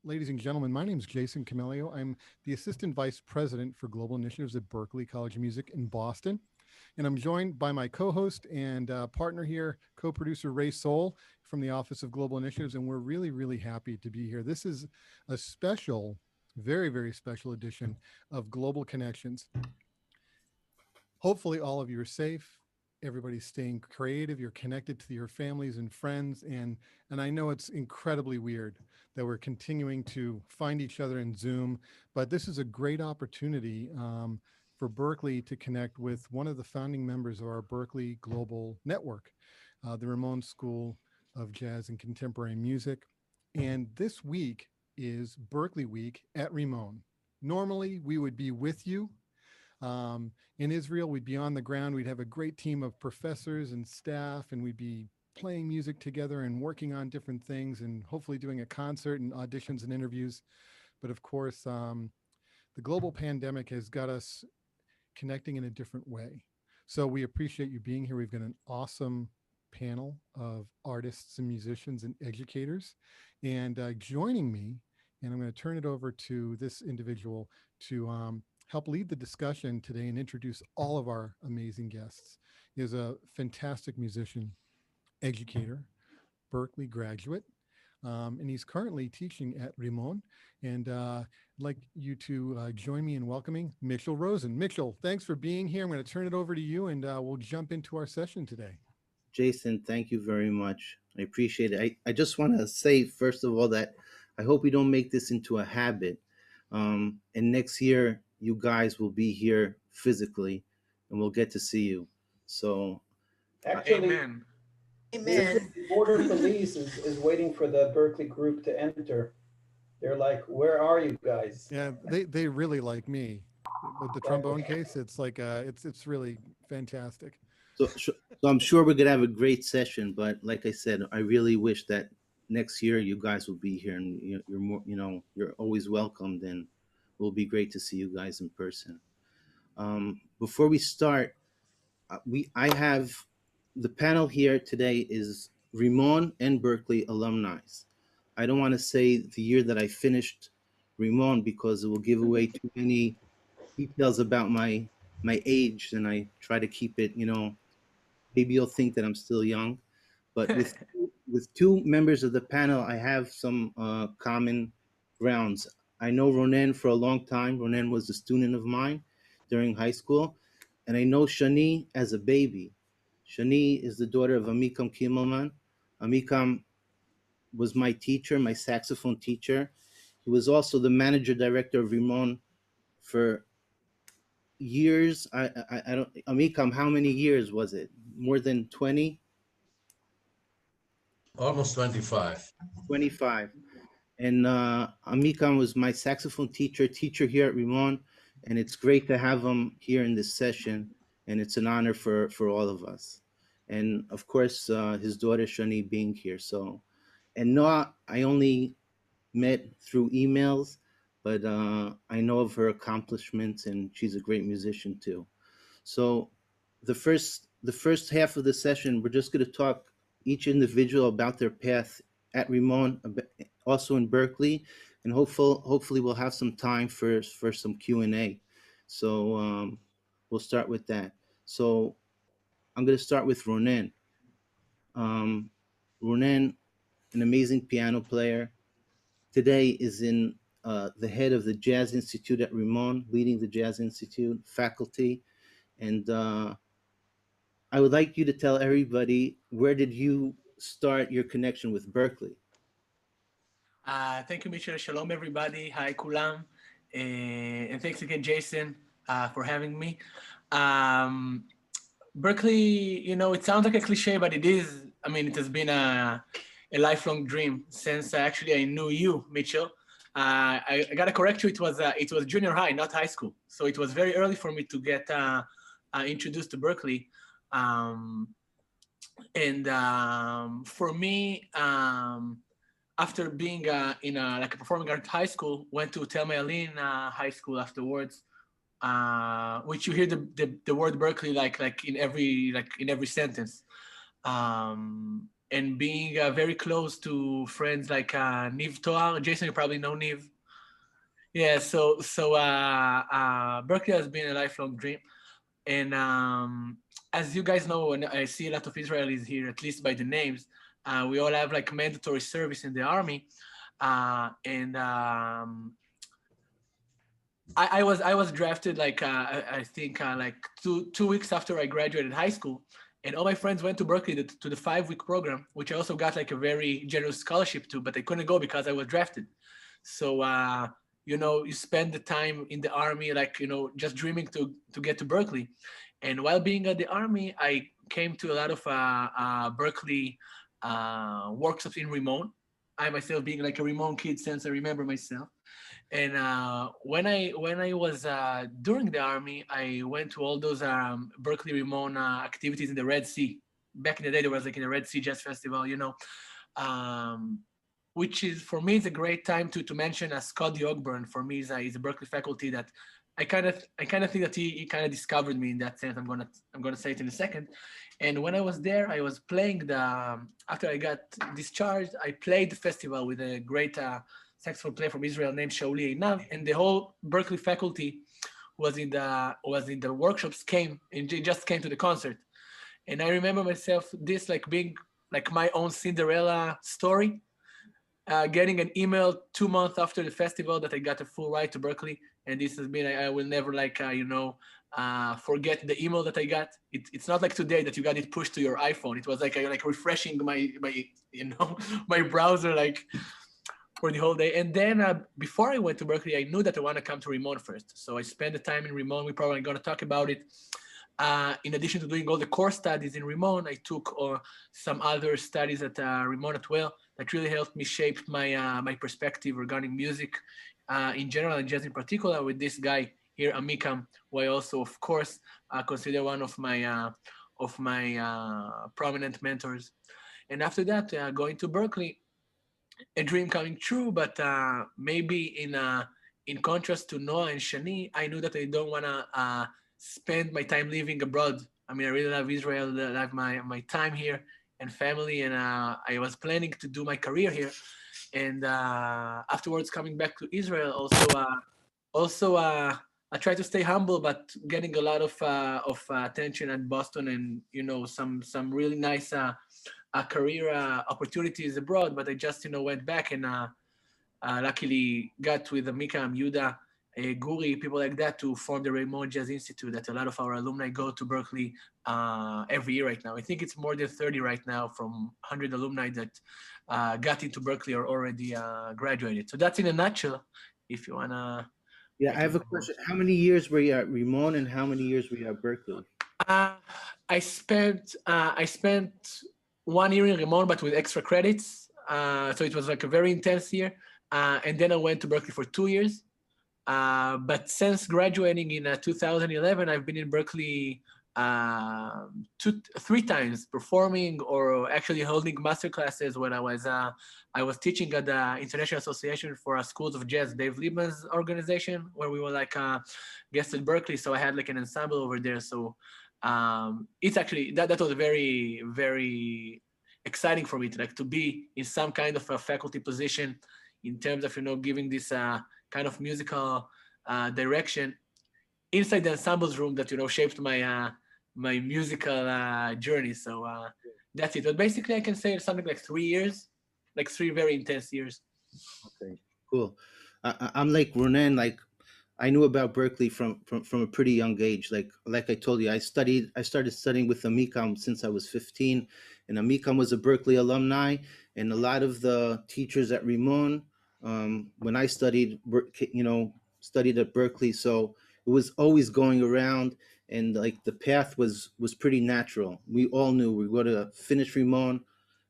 Ladies and gentlemen, my name is Jason Camelio. I'm the Assistant Vice President for Global Initiatives at Berklee College of Music in Boston. And I'm joined by my co-host and partner here, co-producer Ray Soul from the Office of Global Initiatives. And we're really, really happy to be here. This is a special, very, very special edition of Global Connections. Hopefully all of you are safe. Everybody's staying creative. You're connected to your families and friends. And I know it's incredibly weird that we're continuing to find each other in Zoom, but this is a great opportunity for Berklee to connect with one of the founding members of our Berklee Global Network, the Rimon School of Jazz and Contemporary Music. And this week is Berklee Week at Rimon. Normally, we would be with you in Israel. We'd be on the ground. We'd have a great team of professors and staff, and we'd be playing music together and working on different things and hopefully doing a concert and auditions and interviews. But of course, the global pandemic has got us connecting in a different way. So we appreciate you being here. We've got an awesome panel of artists and musicians and educators. And joining me, and I'm going to turn it over to this individual to help lead the discussion today and introduce all of our amazing guests, is a fantastic musician, educator, Berklee graduate, and he's currently teaching at Rimon. And I'd like you to join me in welcoming Mitchell Rosen. Mitchell, thanks for being here. I'm going to turn it over to you, and we'll jump into our session today. Jason, thank you very much. I appreciate it. I just want to say, first of all, that I hope we don't make this into a habit. And next year, you guys will be here physically and we'll get to see you. So, Actually, Amen. Amen. The border police is waiting for the Berklee group to enter. They're like, where are you guys? Yeah, they really like me. With the trombone case, it's like it's really fantastic. so I'm sure we're gonna have a great session. But like I said, I really wish that next year you guys will be here, and you're more, you're always welcomed, and it will be great to see you guys in person. Before we start, I have the panel here today is Rimon and Berklee alumni. I don't want to say the year that I finished Rimon because it will give away too many details about my age, and I try to keep it, maybe you'll think that I'm still young. But with two members of the panel, I have some common grounds. I know Ronen for a long time. Ronen was a student of mine during high school, and I know Shani as a baby. Shani is the daughter of Amikam Kimmelman. Amikam was my teacher, my saxophone teacher. He was also the manager director of Rimon for years. I don't, Amikam, how many years was it? More than 20? Almost 25. 25. And Amikam was my saxophone teacher here at Rimon, and it's great to have him here in this session, and it's an honor for all of us. And of course, his daughter Shani being here. So, and Noah, I only met through emails, but I know of her accomplishments, and she's a great musician too. So, the first half of the session, we're just going to talk each individual about their path at Rimon, also in Berklee, and hopefully we'll have some time for some Q&A. So we'll start with that. So I'm going to start with Ronen. Ronen, an amazing piano player, today is in the head of the Jazz Institute at Rimon, leading the Jazz Institute faculty. And I would like you to tell everybody, where did you start your connection with Berklee? Thank you, Mitchell. Shalom, everybody. Hi, Kulam. And thanks again, Jason, for having me. Berklee, it sounds like a cliche, but it is. I mean, it has been a lifelong dream since actually I knew you, Mitchell. I got to correct you. It was junior high, not high school. So it was very early for me to get introduced to Berklee. For me, after being in a performing arts high school, went to Thelma Yellin High School afterwards, which you hear the word Berklee like in every sentence. and being very close to friends like Niv Toar. Jason, you probably know Niv. Yeah, so Berklee has been a lifelong dream. And as you guys know, and I see a lot of Israelis here, at least by the names, we all have like mandatory service in the army. And I was drafted like I think like two weeks after I graduated high school, and all my friends went to Berklee to the 5-week program, which I also got like a very generous scholarship to, but I couldn't go because I was drafted. So you spend the time in the army like just dreaming to get to Berklee, and while being at the army, I came to a lot of Berklee workshops in Rimon. I myself being like a Rimon kid since I remember myself. And when I was during the army, I went to all those Berklee Rimon activities in the Red Sea. Back in the day, there was like in the Red Sea Jazz Festival, um, which is for me is a great time to mention Scott Ogburn. For me, is a Berklee faculty that I kind of think that he kind of discovered me in that sense. I'm gonna say it in a second. And when I was there, I was playing after I got discharged, I played the festival with a great saxophone player from Israel named Shauli Einav, and the whole Berklee faculty was in the workshops came and just came to the concert. And I remember myself this like being like my own Cinderella story, getting an email 2 months after the festival that I got a full ride to Berklee. And this has been, I will never like, forget the email that I got. It's not like today that you got it pushed to your iPhone. It was like, refreshing my my browser, like for the whole day. And then before I went to Berklee, I knew that I want to come to Rimon first. So I spent the time in Rimon. We're probably going to talk about it. In addition to doing all the core studies in Rimon, I took some other studies at Rimon as well that really helped me shape my perspective regarding music in general and jazz in particular with this guy here, Amikam, who I also, of course, consider one of my prominent mentors. And after that, going to Berklee, a dream coming true, but maybe in contrast to Noah and Shani, I knew that I don't want to spend my time living abroad. I mean, I really love Israel, I love my time here and family, and I was planning to do my career here. And afterwards, coming back to Israel, also I try to stay humble, but getting a lot of attention at Boston, and some really nice career opportunities abroad. But I just went back and luckily got with Mika Yehuda, Guri, people like that, to form the Rimon Jazz Institute that a lot of our alumni go to Berklee every year right now. I think it's more than 30 right now from 100 alumni that got into Berklee or already graduated. So that's in a nutshell, if you want to. Yeah, I have a question. How many years were you at Rimon and how many years were you at Berklee? I spent 1 year in Rimon, but with extra credits. So it was like a very intense year. And then I went to Berklee for 2 years. But since graduating in 2011, I've been in Berklee 3 times, performing or actually holding master classes when I was teaching at the International Association for Schools of Jazz, Dave Liebman's organization, where we were like guests at Berklee. So I had like an ensemble over there. So it's actually that was very, very exciting for me to be in some kind of a faculty position in terms of giving this kind of musical direction inside the ensembles room that shaped my my musical journey. So that's it. But basically, I can say something like 3 years, like 3 very intense years. Okay, cool. I'm like Ronan. Like I knew about Berklee from a pretty young age. Like I told you, I started studying with Amikam since I was 15, and Amikam was a Berklee alumni, and a lot of the teachers at Rimon, when I studied, studied at Berklee. So it was always going around, and like the path was pretty natural. We all knew we were going to finish Rimon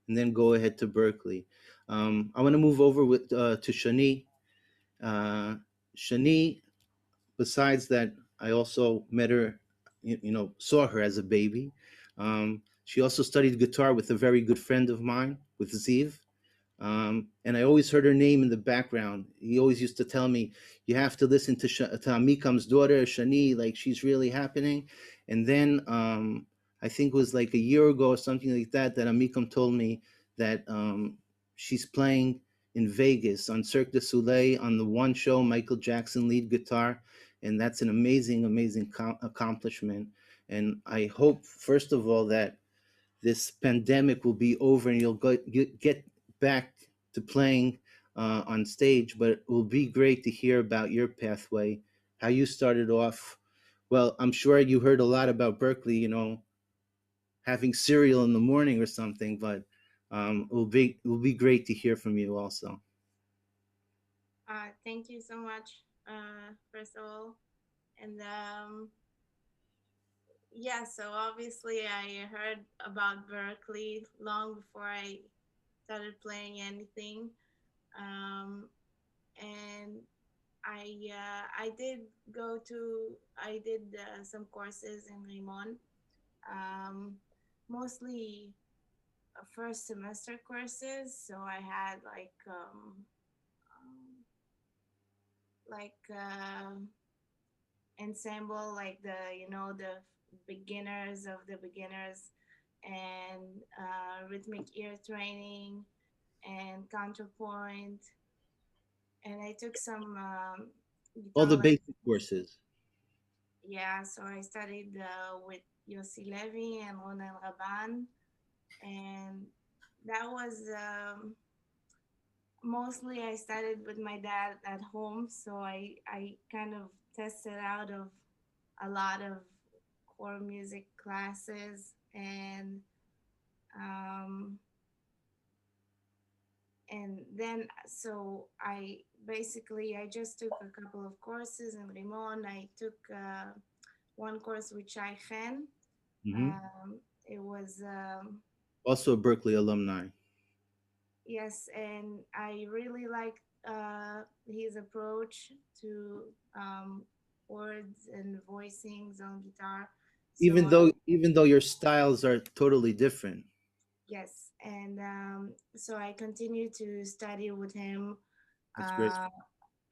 and then go ahead to Berklee. I want to move over to Shani. Shani, besides that, I also met her, saw her as a baby. She also studied guitar with a very good friend of mine, with Ziv. And I always heard her name in the background. He always used to tell me, you have to listen to Amikam's daughter, Shani, like she's really happening. And then I think it was like a year ago or something like that, that Amikam told me that she's playing in Vegas on Cirque du Soleil on the one show, Michael Jackson lead guitar. And that's an amazing, amazing accomplishment. And I hope, first of all, that this pandemic will be over and you'll get back to playing on stage. But it will be great to hear about your pathway, how you started off. Well, I'm sure you heard a lot about Berklee, you know, having cereal in the morning or something, but it will be great to hear from you also. Thank you so much, first of all. And yeah, so obviously I heard about Berklee long before I started playing anything. And I did I did some courses in Rimon, um, mostly first semester courses. So I had like ensemble, like the beginners of the beginners, and rhythmic ear training and counterpoint. And I took some All the guitar lessons. basic courses. Yeah, so I studied with Yossi Levy and Ronel Raban, and that was mostly I studied with my dad at home. So I kind of tested out of a lot of core music classes, um, and then so I just took a couple of courses in Rimon. I took one course with Shai Chen. Hmm. It was Also a Berklee alumni. yes, and I really liked his approach to words and voicings on guitar. So Even though your styles are totally different. yes, and so I continued to study with him That's great. uh,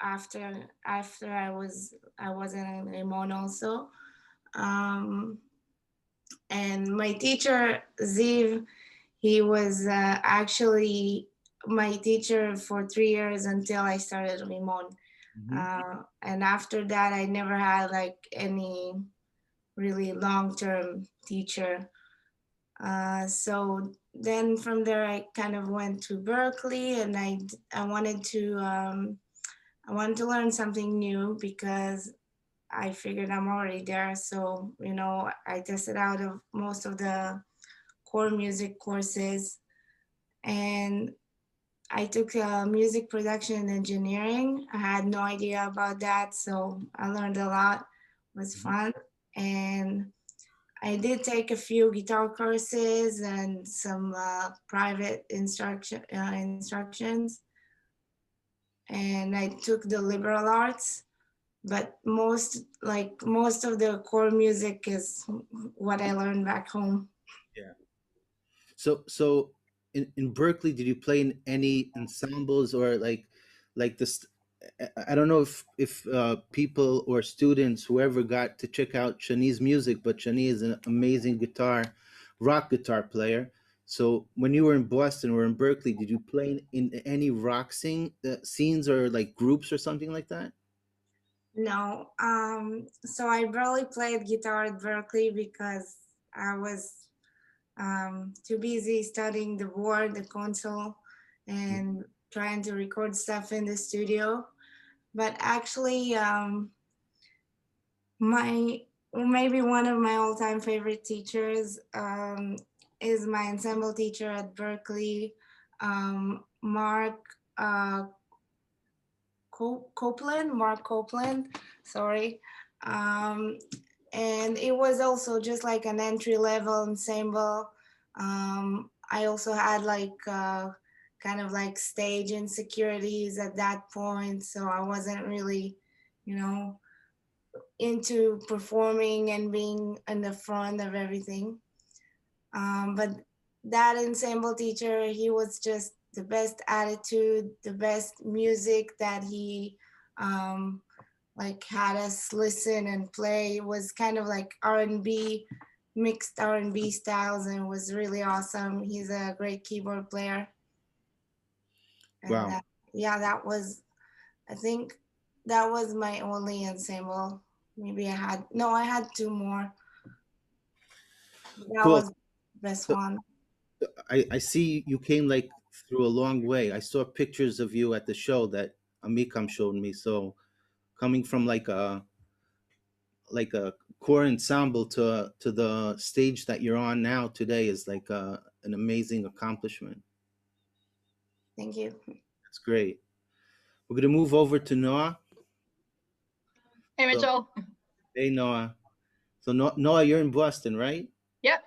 after I was in Rimon also. Um, and my teacher Ziv, he was actually my teacher for 3 years until I started Rimon. Hmm. And after that, I never had like any really long-term teacher. So then from there, I kind of went to Berklee, and I wanted to learn something new because I figured I'm already there. So I tested out of most of the core music courses, and I took music production and engineering. I had no idea about that, so I learned a lot. It was Hmm. fun. And I did take a few guitar courses and some private instructions. And I took the liberal arts, but most of the core music is what I learned back home. Yeah. So in Berklee, did you play in any ensembles or like this? I don't know if people or students whoever got to check out Shani's music, but Shani is an amazing rock guitar player. So when you were in Boston or in Berklee, did you play in any rock scenes or like groups or something like that? No, so I barely played guitar at Berklee because I was too busy studying the board, the console, and trying to record stuff in the studio. But actually, my maybe one of my all-time favorite teachers is my ensemble teacher at Berklee, Mark uh, Mark Copeland, sorry. Um, and it was also just like an entry level ensemble. I also had kind of like stage insecurities at that point, so I wasn't really, you know, into performing and being in the front of everything. But that ensemble teacher, he was just the best attitude, the best music that he like had us listen and play. It was kind of like R&B mixed R&B styles and was really awesome. He's a great keyboard player. And Wow. yeah, that was, I think that was my only ensemble. Maybe I had two more. That Cool. was the best So one. I see you came like through a long way. I saw pictures of you at the show that Amikam showed me. So coming from like a core ensemble to the stage that you're on now today is like an amazing accomplishment. Thank you. That's great. We're gonna move over to Noah. Hey, Mitchell. Hey, Noah. So Noah, you're in Boston, right? Yep.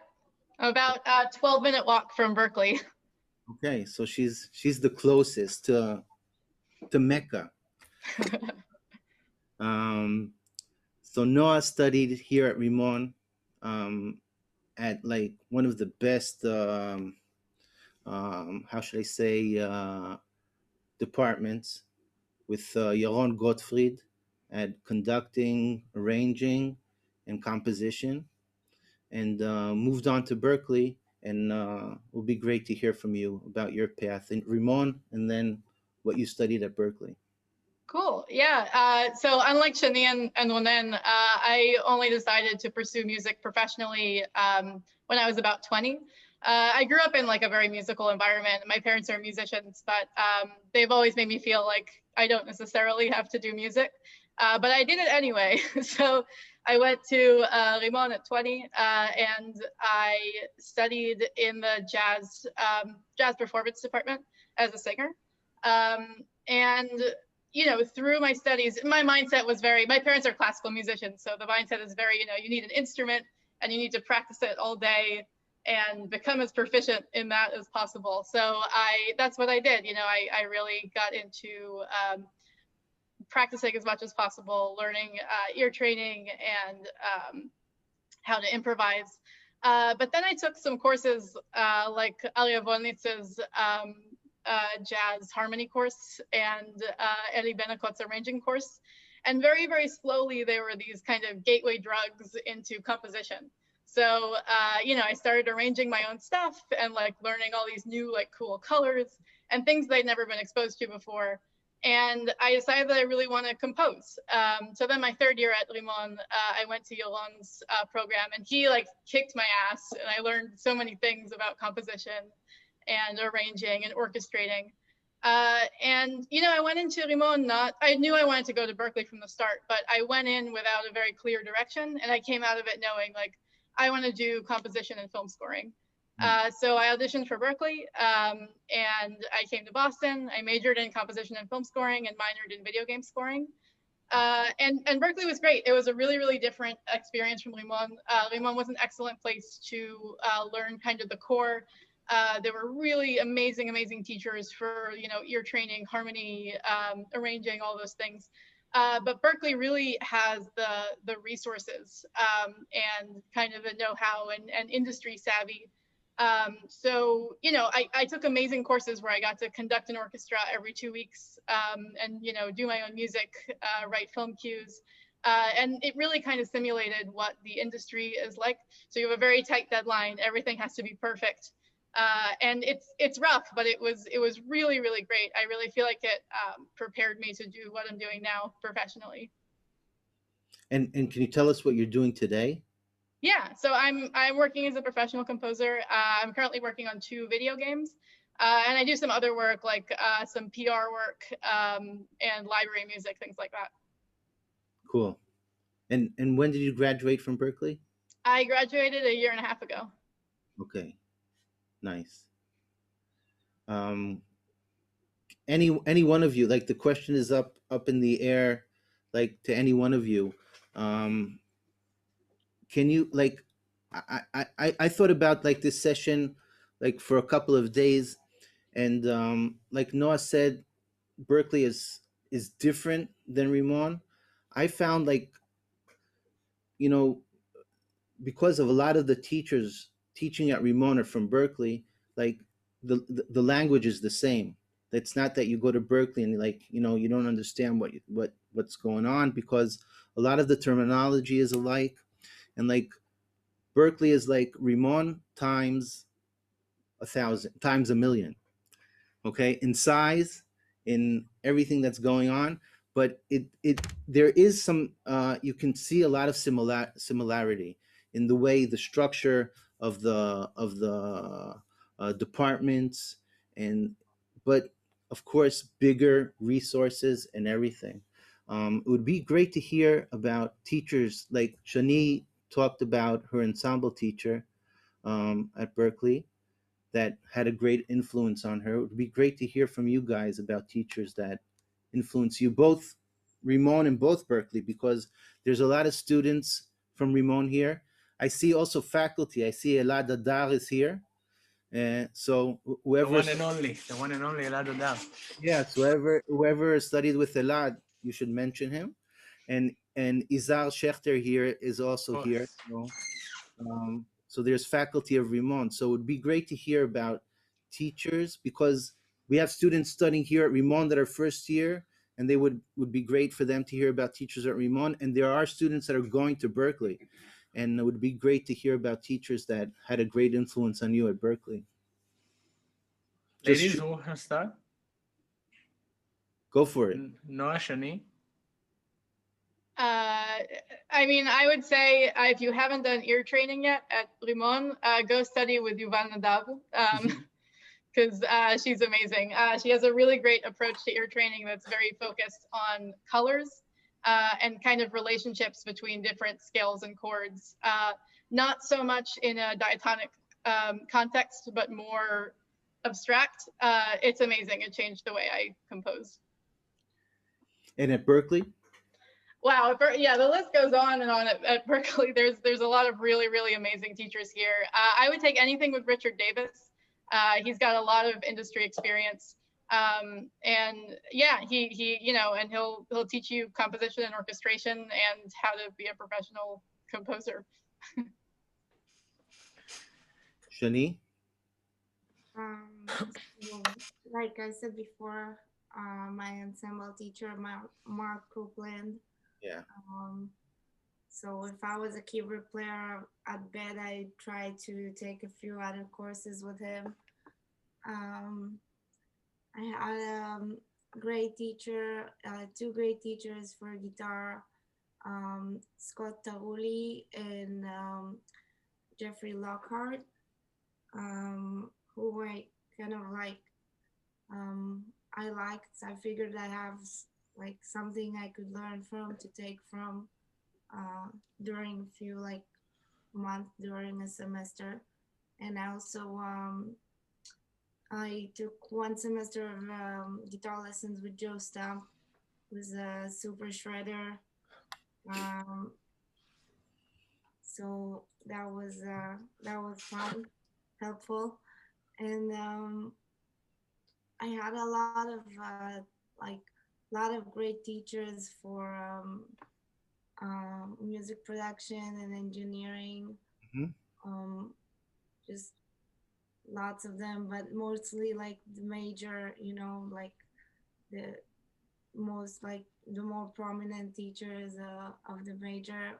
About a 12-minute walk from Berklee. Okay, so she's the closest to Mecca. So Noah studied here at Rimon, at like one of the best, how should I say, departments with Yaron Gottfried at conducting, arranging, and composition, and moved on to Berklee. And it will be great to hear from you about your path in Rimon and then what you studied at Berklee. Cool. Yeah. So unlike Shani and Ronen, I only decided to pursue music professionally when I was about 20. I grew up in like a very musical environment. My parents are musicians, but they've always made me feel like I don't necessarily have to do music. But I did it anyway. So I went to Rimon at 20, and I studied in the jazz performance department as a singer. And you know, through my studies, my mindset was my parents are classical musicians. So the mindset is very, you need an instrument and you need to practice it all day and become as proficient in that as possible. So that's what I did. I really got into practicing as much as possible, learning ear training and how to improvise. But then I took some courses like Alia Volnitz's jazz harmony course and Eli Benakot's arranging course. And very, very slowly, there were these kind of gateway drugs into composition. So, I started arranging my own stuff and like learning all these new like cool colors and things they'd never been exposed to before. And I decided that I really want to compose. So then my third year at Rimon, I went to Yolan's program and he like kicked my ass and I learned so many things about composition and arranging and orchestrating. And I went into Rimon I knew I wanted to go to Berklee from the start, but I went in without a very clear direction. And I came out of it knowing like, I want to do composition and film scoring. So I auditioned for Berklee and I came to Boston. I majored in composition and film scoring and minored in video game scoring. And Berklee was great. It was a really, really different experience from Rimon. Rimon was an excellent place to learn kind of the core. There were really amazing, amazing teachers for, ear training, harmony, arranging, all those things. But Berklee really has the resources and kind of the know-how and industry savvy. So, I took amazing courses where I got to conduct an orchestra every 2 weeks and, do my own music, write film cues. And it really kind of simulated what the industry is like. So you have a very tight deadline. Everything has to be perfect. And it's rough, but it was really, really great. I really feel like it prepared me to do what I'm doing now professionally. And can you tell us what you're doing today? Yeah, so I'm working as a professional composer. I'm currently working on 2 video games, and I do some other work like some PR work and library music, things like that. Cool. And when did you graduate from Berklee? I graduated a year and a half ago. Okay. Nice. Any one of you, like the question is up in the air, like to any one of you. Can you like, I thought about like this session, like for a couple of days, and like Noah said, Berklee is different than Rimon. I found like, because of a lot of the teachers teaching at Rimon are from Berklee, like the language is the same. It's not that you go to Berklee and like, you don't understand what's going on, because a lot of the terminology is alike. And like Berklee is like Rimon times 1,000 times a million. Okay, in size, in everything that's going on, but there is some you can see a lot of similarity in the way the structure of the departments, and but of course bigger resources and everything. It would be great to hear about teachers like Shani talked about her ensemble teacher at Berklee that had a great influence on her. It would be great to hear from you guys about teachers that influence you, both Rimon and both Berklee, because there's a lot of students from Rimon here. I see also faculty. I see Elad Adar is here. So whoever, the one and only Elad Adar. yes, whoever studied with Elad, you should mention him. And Izar Schechter here is also here. So there's faculty of Rimon. So it would be great to hear about teachers, because we have students studying here at Rimon that are first year, and they would be great for them to hear about teachers at Rimon. And there are students that are going to Berklee, and it would be great to hear about teachers that had a great influence on you at Berklee. Ladies, who can start? Go for it. Noah, Shani. I mean, I would say if you haven't done ear training yet at Rimon, go study with Yuval Nadav, because she's amazing. She has a really great approach to ear training that's very focused on colors and kind of relationships between different scales and chords. Not so much in a diatonic context, but more abstract. It's amazing. It changed the way I compose. And at Berklee? Wow, yeah, the list goes on and on at Berklee. There's a lot of really, really amazing teachers here. I would take anything with Richard Davis. He's got a lot of industry experience. And yeah, he you know, and he'll teach you composition and orchestration and how to be a professional composer. Shani? So, like I said before, my ensemble teacher, Mark Copeland. Yeah. So if I was a keyboard player, I bet I'd try to take a few other courses with him. I had a great teacher, two great teachers for guitar, Scott Taruli and Jeffrey Lockhart, who were kind of like, I figured I have like something I could learn from, to take from during a few like months during a semester. And also I took one semester of guitar lessons with Joe Stump, who's a super shredder. So that was fun, helpful. And I had a lot of great teachers for music production and engineering. Just lots of them, but mostly like the major, you know, like the more prominent teachers of the major.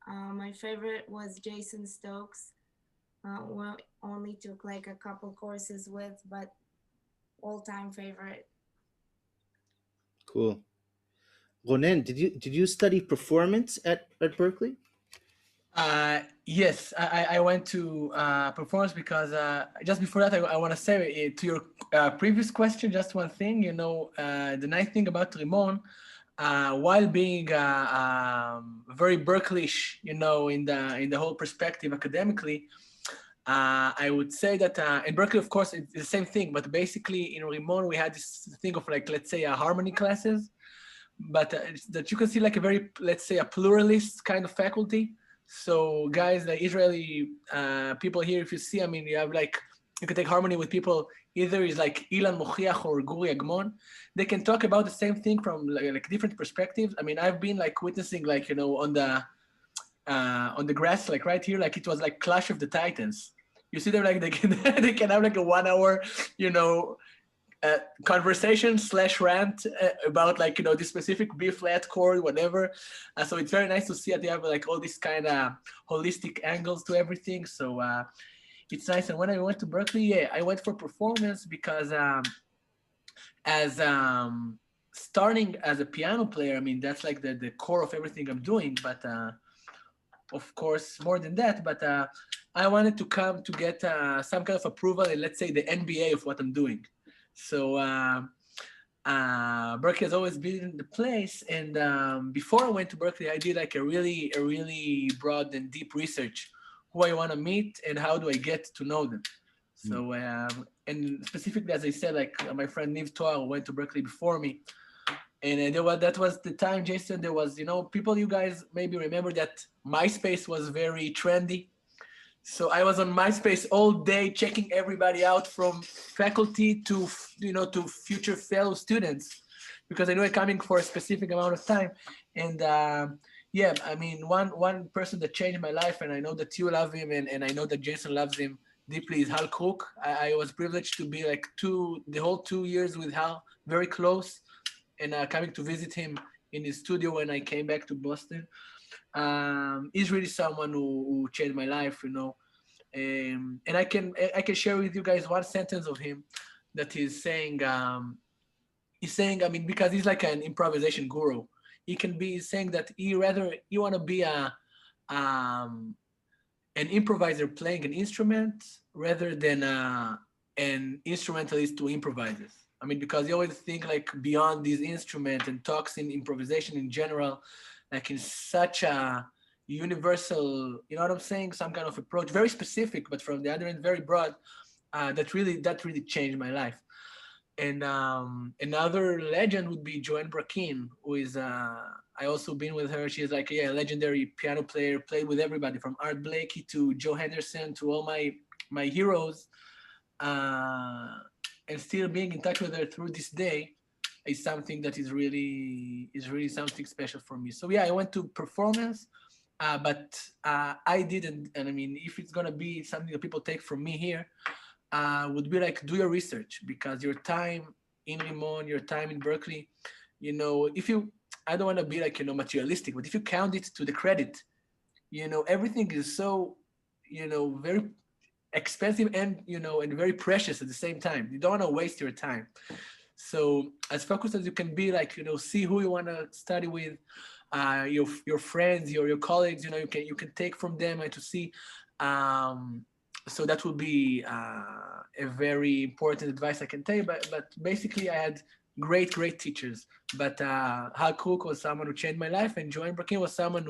My favorite was Jason Stokes. Well, only took like a couple courses with, but all-time favorite. Cool. Ronen, did you study performance at Berklee? Yes, I went to performance because just before that, I want to say to your previous question, just one thing. You know, the nice thing about Rimon, while being very Berklee-ish, you know, in the whole perspective academically, I would say that in Berklee, of course, it's the same thing. But basically, in Rimon, we had this thing of like, let's say, harmony classes, but that you can see like a very, let's say, a pluralist kind of faculty. So guys, the Israeli people here, if you see, I mean, you have like, you can take harmony with people, either is like Ilan Mochiach or Guri Agmon. They can talk about the same thing from like different perspectives. I mean, I've been like witnessing like, you know, on the grass, like right here, like it was like Clash of the Titans. You see them like they can have like a 1 hour, you know, conversation / rant about like, you know, this specific B flat chord, whatever. So it's very nice to see that they have like all these kind of holistic angles to everything. So it's nice. And when I went to Berklee, yeah, I went for performance because as starting as a piano player, I mean, that's like the core of everything I'm doing. But of course, more than that. But I wanted to come to get some kind of approval in, let's say, the NBA of what I'm doing. So Berklee has always been the place. And before I went to Berklee, I did like a really broad and deep research, who I want to meet and how do I get to know them. So and specifically, as I said, like my friend Niv Toar went to Berklee before me. And that was the time, Jason, there was, you know, people, you guys maybe remember that MySpace was very trendy. So I was on MySpace all day, checking everybody out from faculty to, you know, to future fellow students, because I knew I'm coming for a specific amount of time. And yeah, I mean, one person that changed my life, and I know that you love him, and I know that Jason loves him deeply, is Hal Cook. I was privileged to be like the whole 2 years with Hal, very close, and coming to visit him in his studio when I came back to Boston. He's really someone who changed my life, you know. And I can share with you guys one sentence of him that he's saying. I mean, because he's like an improvisation guru. He's saying that he want to be an improviser playing an instrument rather than an instrumentalist who improvises. I mean, because you always think like beyond this instrument and talks in improvisation in general, like in such a universal, you know what I'm saying? Some kind of approach, very specific, but from the other end, very broad. That really changed my life. And another legend would be Joanne Brakin, who is I also been with her. She's like a legendary piano player, played with everybody from Art Blakey to Joe Henderson to all my heroes. And still being in touch with her through this day is something that is really something special for me. So yeah, I went to performance, but I didn't. And I mean, if it's gonna be something that people take from me here, would be like do your research, because your time in Rimon, your time in Berklee, you know, I don't want to be like, you know, materialistic, but if you count it to the credit, you know, everything is so, you know, very expensive and, you know, and very precious at the same time. You don't want to waste your time. So as focused as you can be, like, you know, see who you want to study with, your friends, your colleagues, you know, you can take from them and to see. So that would be a very important advice I can tell you. But basically, I had great teachers. But Hal Cook was someone who changed my life, and Joanne Brakin was someone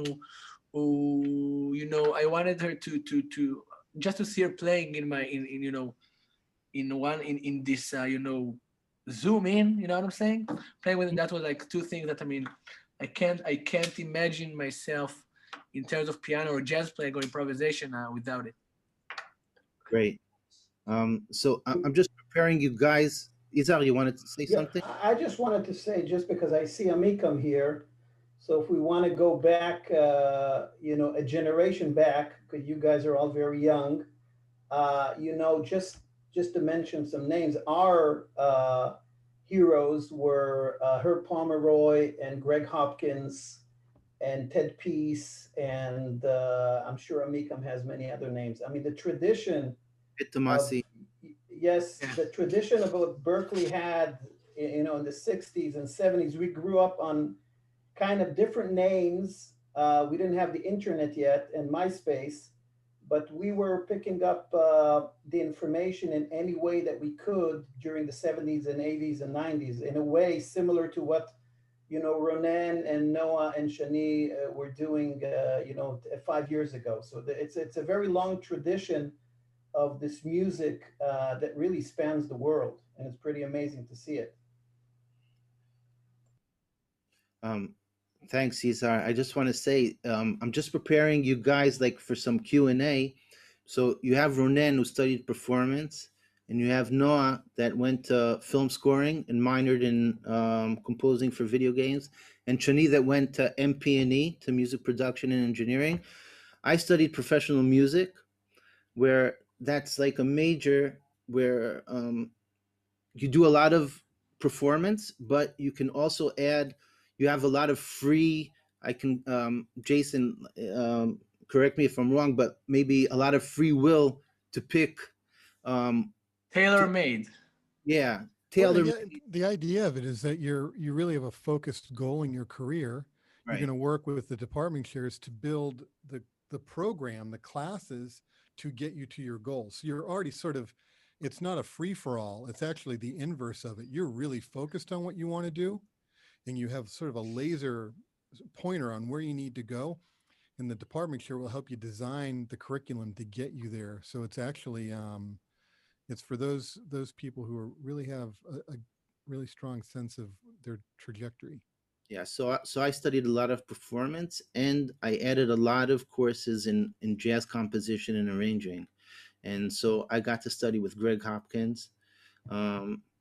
who you know, I wanted her to just to see her playing in you know, in this you know, Zoom in, you know what I'm saying? Playing with it, that was like two things that, I mean, I can't imagine myself in terms of piano or jazz playing or improvisation without it. Great. So I'm just preparing you guys. Izar, you wanted to say something? I just wanted to say, just because I see Amikam here, so if we want to go back, you know, a generation back, because you guys are all very young, you know, just to mention some names, our heroes were Herb Pomeroy and Greg Hopkins and Ted Peace, and I'm sure Amikam has many other names. I mean, the tradition Tomasi. Yes, the tradition of what Berklee had, you know, in the 60s and 70s, we grew up on kind of different names. We didn't have the internet yet and MySpace, but we were picking up the information in any way that we could during the 70s and 80s and 90s, in a way similar to what, you know, Ronen and Noah and Shani were doing, you know, 5 years ago. So it's a very long tradition of this music that really spans the world, and it's pretty amazing to see it. Thanks, Cesar. I just want to say I'm just preparing you guys like for some Q&A. So you have Ronen, who studied performance, and you have Noah that went to film scoring and minored in composing for video games, and Chani that went to MP&E, to music production and engineering. I studied professional music, where that's like a major where you do a lot of performance, but you can also add, you have a lot of free, I can, Jason, correct me if I'm wrong, but maybe a lot of free will to pick, um, Tailor to, made. yeah, Well, tailor. yeah, the idea of it is that you really have a focused goal in your career. You're going Right. to work with the department chairs to build the program, the classes to get you to your goals. So you're already sort of, it's not a free for all. It's actually the inverse of it. You're really focused on what you want to do, and you have sort of a laser pointer on where you need to go. And the department chair will help you design the curriculum to get you there. So it's actually it's for those people who are, really have a really strong sense of their trajectory. Yeah, so I studied a lot of performance, and I added a lot of courses in jazz composition and arranging, and so I got to study with Greg Hopkins,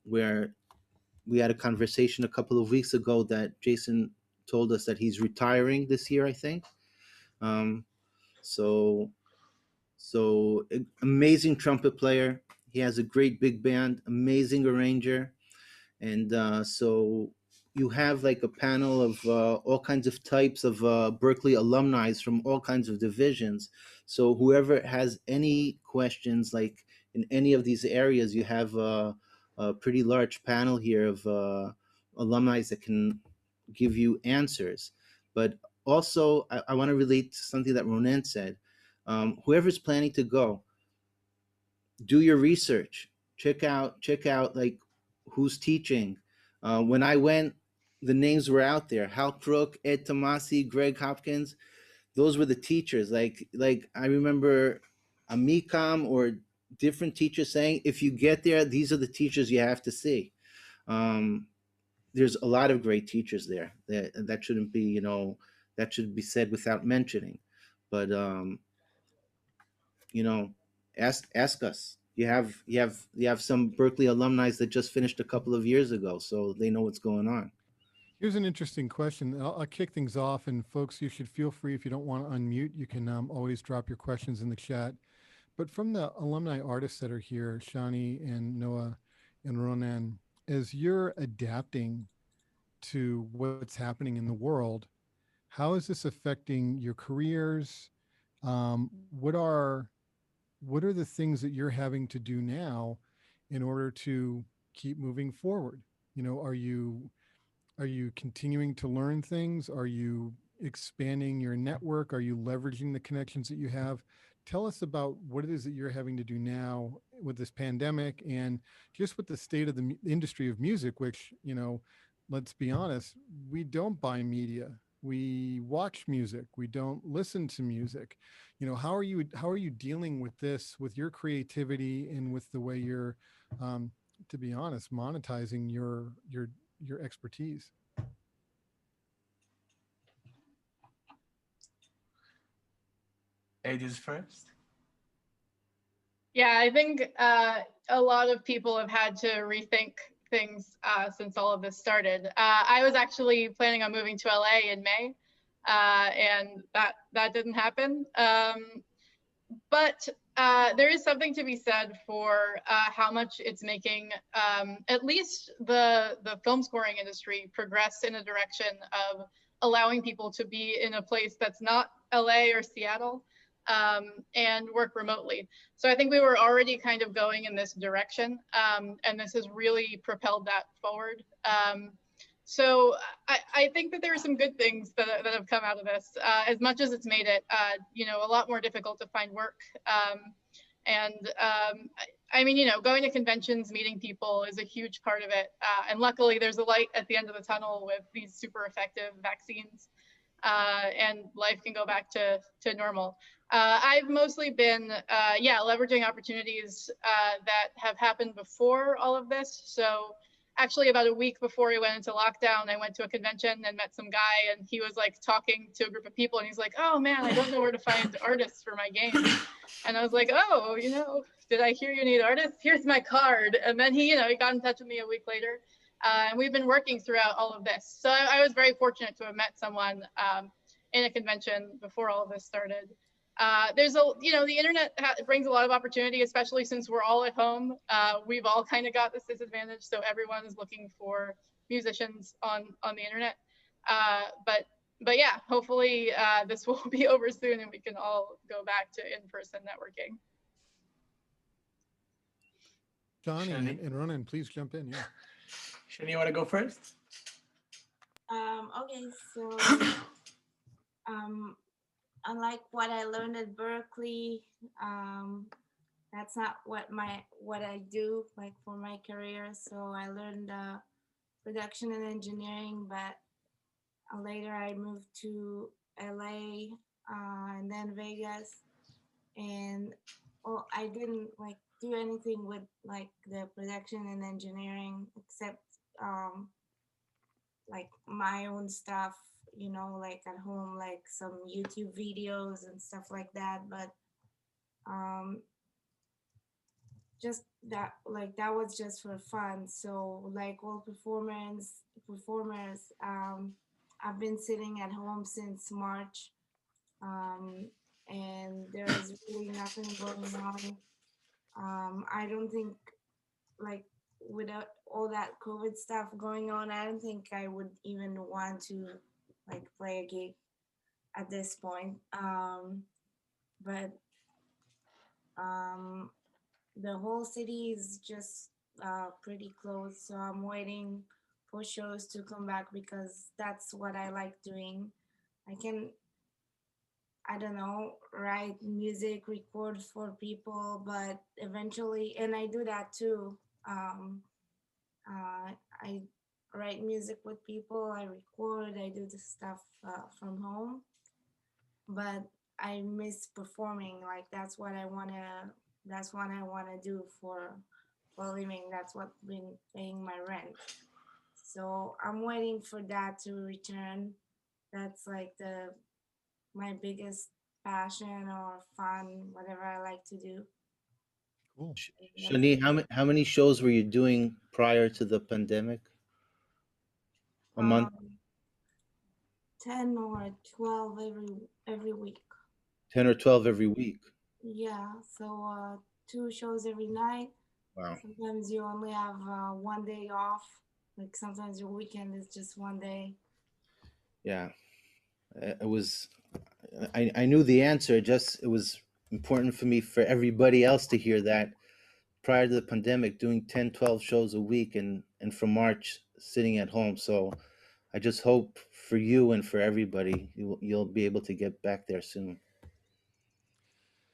where we had a conversation a couple of weeks ago that Jason told us that he's retiring this year, I think. Um, so amazing trumpet player. He has a great big band, amazing arranger, and so you have like a panel of all kinds of types of Berklee alumni from all kinds of divisions. So whoever has any questions, like in any of these areas, you have a pretty large panel here of alumni that can give you answers. But also, I want to relate to something that Ronan said. Whoever's planning to go, do your research. Check out like who's teaching. When I went, the names were out there: Hal Crook, Ed Tomasi, Greg Hopkins. Those were the teachers. Like I remember Amikam or different teachers saying, if you get there, these are the teachers you have to see. Um, there's a lot of great teachers there. That shouldn't be, that should be said without mentioning. But you know, ask us. You have some Berklee alumni that just finished a couple of years ago, so they know what's going on. Here's an interesting question. I'll kick things off, and folks, you should feel free, if you don't want to unmute, you can always drop your questions in the chat. But from the alumni artists that are here, Shani and Noah and Ronan, as you're adapting to what's happening in the world, how is this affecting your careers? What are the things that you're having to do now in order to keep moving forward? Are you continuing to learn things? Are you expanding your network? Are you leveraging the connections that you have? Tell us about what it is that you're having to do now with this pandemic, and just with the state of the industry of music, which, let's be honest, we don't buy media. We watch music. We don't listen to music. How are you dealing with this, with your creativity, and with the way you're, to be honest, monetizing your expertise? Ladies first. Yeah, I think a lot of people have had to rethink things since all of this started. I was actually planning on moving to LA in May, and that didn't happen. But there is something to be said for how much it's making at least the film scoring industry progress in a direction of allowing people to be in a place that's not LA or Seattle, and work remotely. So I think we were already kind of going in this direction, and this has really propelled that forward. So I think that there are some good things that have come out of this, as much as it's made it, a lot more difficult to find work. I mean, going to conventions, meeting people is a huge part of it. And luckily, there's a light at the end of the tunnel with these super effective vaccines, and life can go back to normal. I've mostly been, leveraging opportunities that have happened before all of this. So actually, about a week before we went into lockdown, I went to a convention and met some guy, and he was like talking to a group of people, and he's like, "Oh man, I don't know where to find artists for my game." And I was like, "Oh, did I hear you need artists? Here's my card." And then he got in touch with me a week later, and we've been working throughout all of this. So I was very fortunate to have met someone in a convention before all of this started. there's the internet brings a lot of opportunity, especially since we're all at home. We've all kind of got this disadvantage, so everyone is looking for musicians on the internet. But yeah, hopefully this will be over soon and we can all go back to in-person networking. Johnny Shani? and Ronan, please jump in. Yeah. Shani, you want to go first? Okay, so unlike what I learned at Berklee, that's not what I do like for my career. So I learned production and engineering, but later I moved to LA and then Vegas, and I didn't like do anything with like the production and engineering except like my own stuff, like at home, like some YouTube videos and stuff like that. But just that, like that was just for fun. So like all performers, I've been sitting at home since March, and there's really nothing going on. I don't think like without all that COVID stuff going on, I don't think I would even want to like play a gig at this point. But the whole city is just pretty closed, so I'm waiting for shows to come back because that's what I like doing. I can, I don't know, write music, record for people, but eventually, and I do that too. I write music with people, I record, I do the stuff from home, but I miss performing. Like that's what I wanna do for a living. That's what's been paying my rent. So I'm waiting for that to return. That's like my biggest passion or fun, whatever I like to do. Cool. That's Shani, how many shows were you doing prior to the pandemic? A month? um, 10 or 12 every week. 10 or 12 every week. Yeah, so 2 shows every night. Wow. Sometimes you only have one day off. Like sometimes your weekend is just one day. Yeah. It was, I knew the answer. It was important for me, for everybody else to hear that prior to the pandemic, doing 10, 12 shows a week, and from March sitting at home. So I just hope for you and for everybody, you'll be able to get back there soon.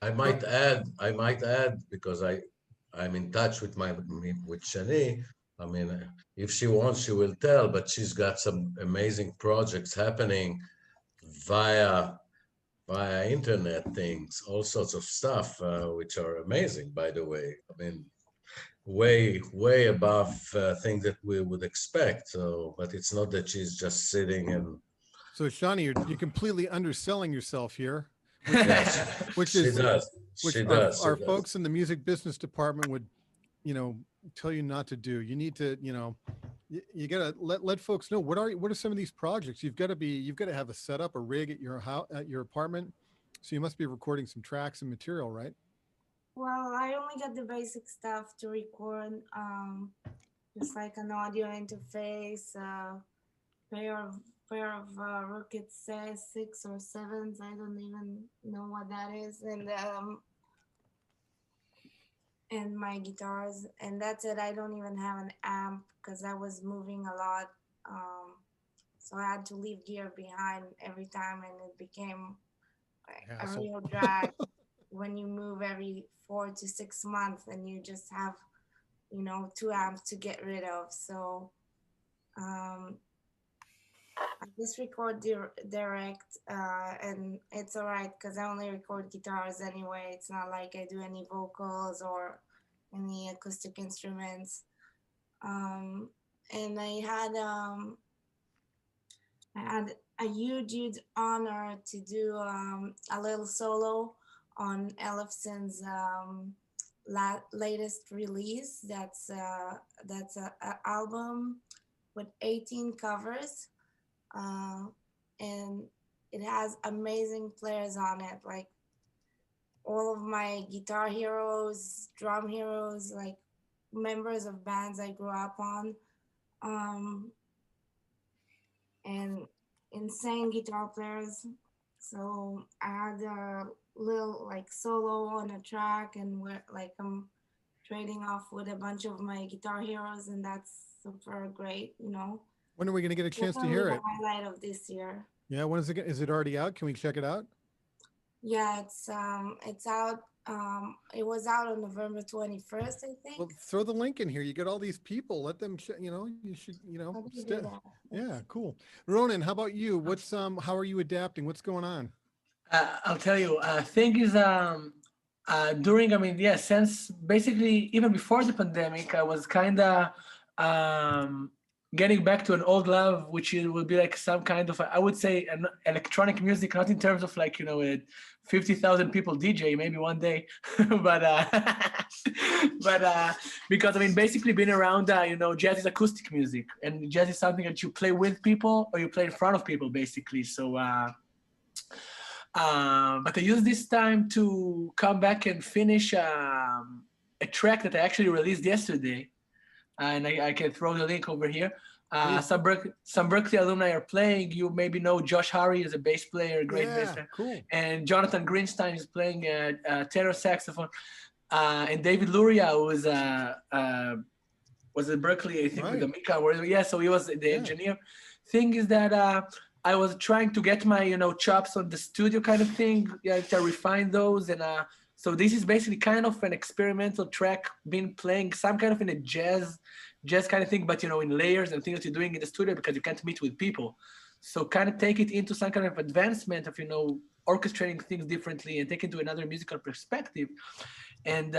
I might add, because I'm in touch with with Shani. I mean, if she wants, she will tell, but she's got some amazing projects happening via internet things, all sorts of stuff, which are amazing, by the way. I mean, way above things that we would expect. So, but it's not that she's just sitting and. So Shani, you're completely underselling yourself here, Yes, which she is does. which She our, does. our folks in the music business department would, tell you not to do. You need to, you gotta let folks know what are some of these projects. You've got to have a setup, a rig at your house, at your apartment. So you must be recording some tracks and material, right? Well, I only got the basic stuff to record, just like an audio interface, pair of Rocket 6 or 7s. I don't even know what that is, and my guitars, and that's it. I don't even have an amp because I was moving a lot, so I had to leave gear behind every time, and it became like a Hassle. real drag when you move every 4 to 6 months and you just have 2 amps to get rid of. So I just record direct, and it's all right because I only record guitars anyway. It's not like I do any vocals or any acoustic instruments. And I had a huge honor to do a little solo on Ellefson's latest release. That's a album with 18 covers, and it has amazing players on it, like all of my guitar heroes, drum heroes, like members of bands I grew up on, and insane guitar players. So I had a little like solo on a track, and we're like I'm trading off with a bunch of my guitar heroes, and that's super great, you know. When are we going to get a chance to Definitely hear the it? highlight of this year. Yeah, when is it? Is it already out? Can we check it out? Yeah, it's out. It was out on November 21st, I think. Well, throw the link in here. You get all these people. Let them, you know, you should, you know, How do you do that? yeah, cool. Ronan, how about you? What's, how are you adapting? What's going on? I'll tell you, thing is, during, I mean, yeah, since basically even before the pandemic, I was kind of getting back to an old love, which would be like some kind of, I would say, an electronic music, not in terms of like, you know, a 50,000 people DJ, maybe one day, but because I mean, basically being around, you know, jazz is acoustic music, and jazz is something that you play with people or you play in front of people, basically. So, but I used this time to come back and finish a track that I actually released yesterday, and I can throw the link over here. Some Berklee alumni are playing. You maybe know Josh Harry is a bass player, great bass player. Cool. And Jonathan Greenstein is playing tenor saxophone. And David Luria was at Berklee, I think, with the Mika. Yeah, so he was the engineer. Thing is that I was trying to get my, you know, chops on the studio kind of thing, yeah, to refine those. And so this is basically kind of an experimental track, been playing some kind of in a jazz kind of thing, but, you know, in layers and things that you're doing in the studio because you can't meet with people. So kind of take it into some kind of advancement of, you know, orchestrating things differently and take it to another musical perspective. And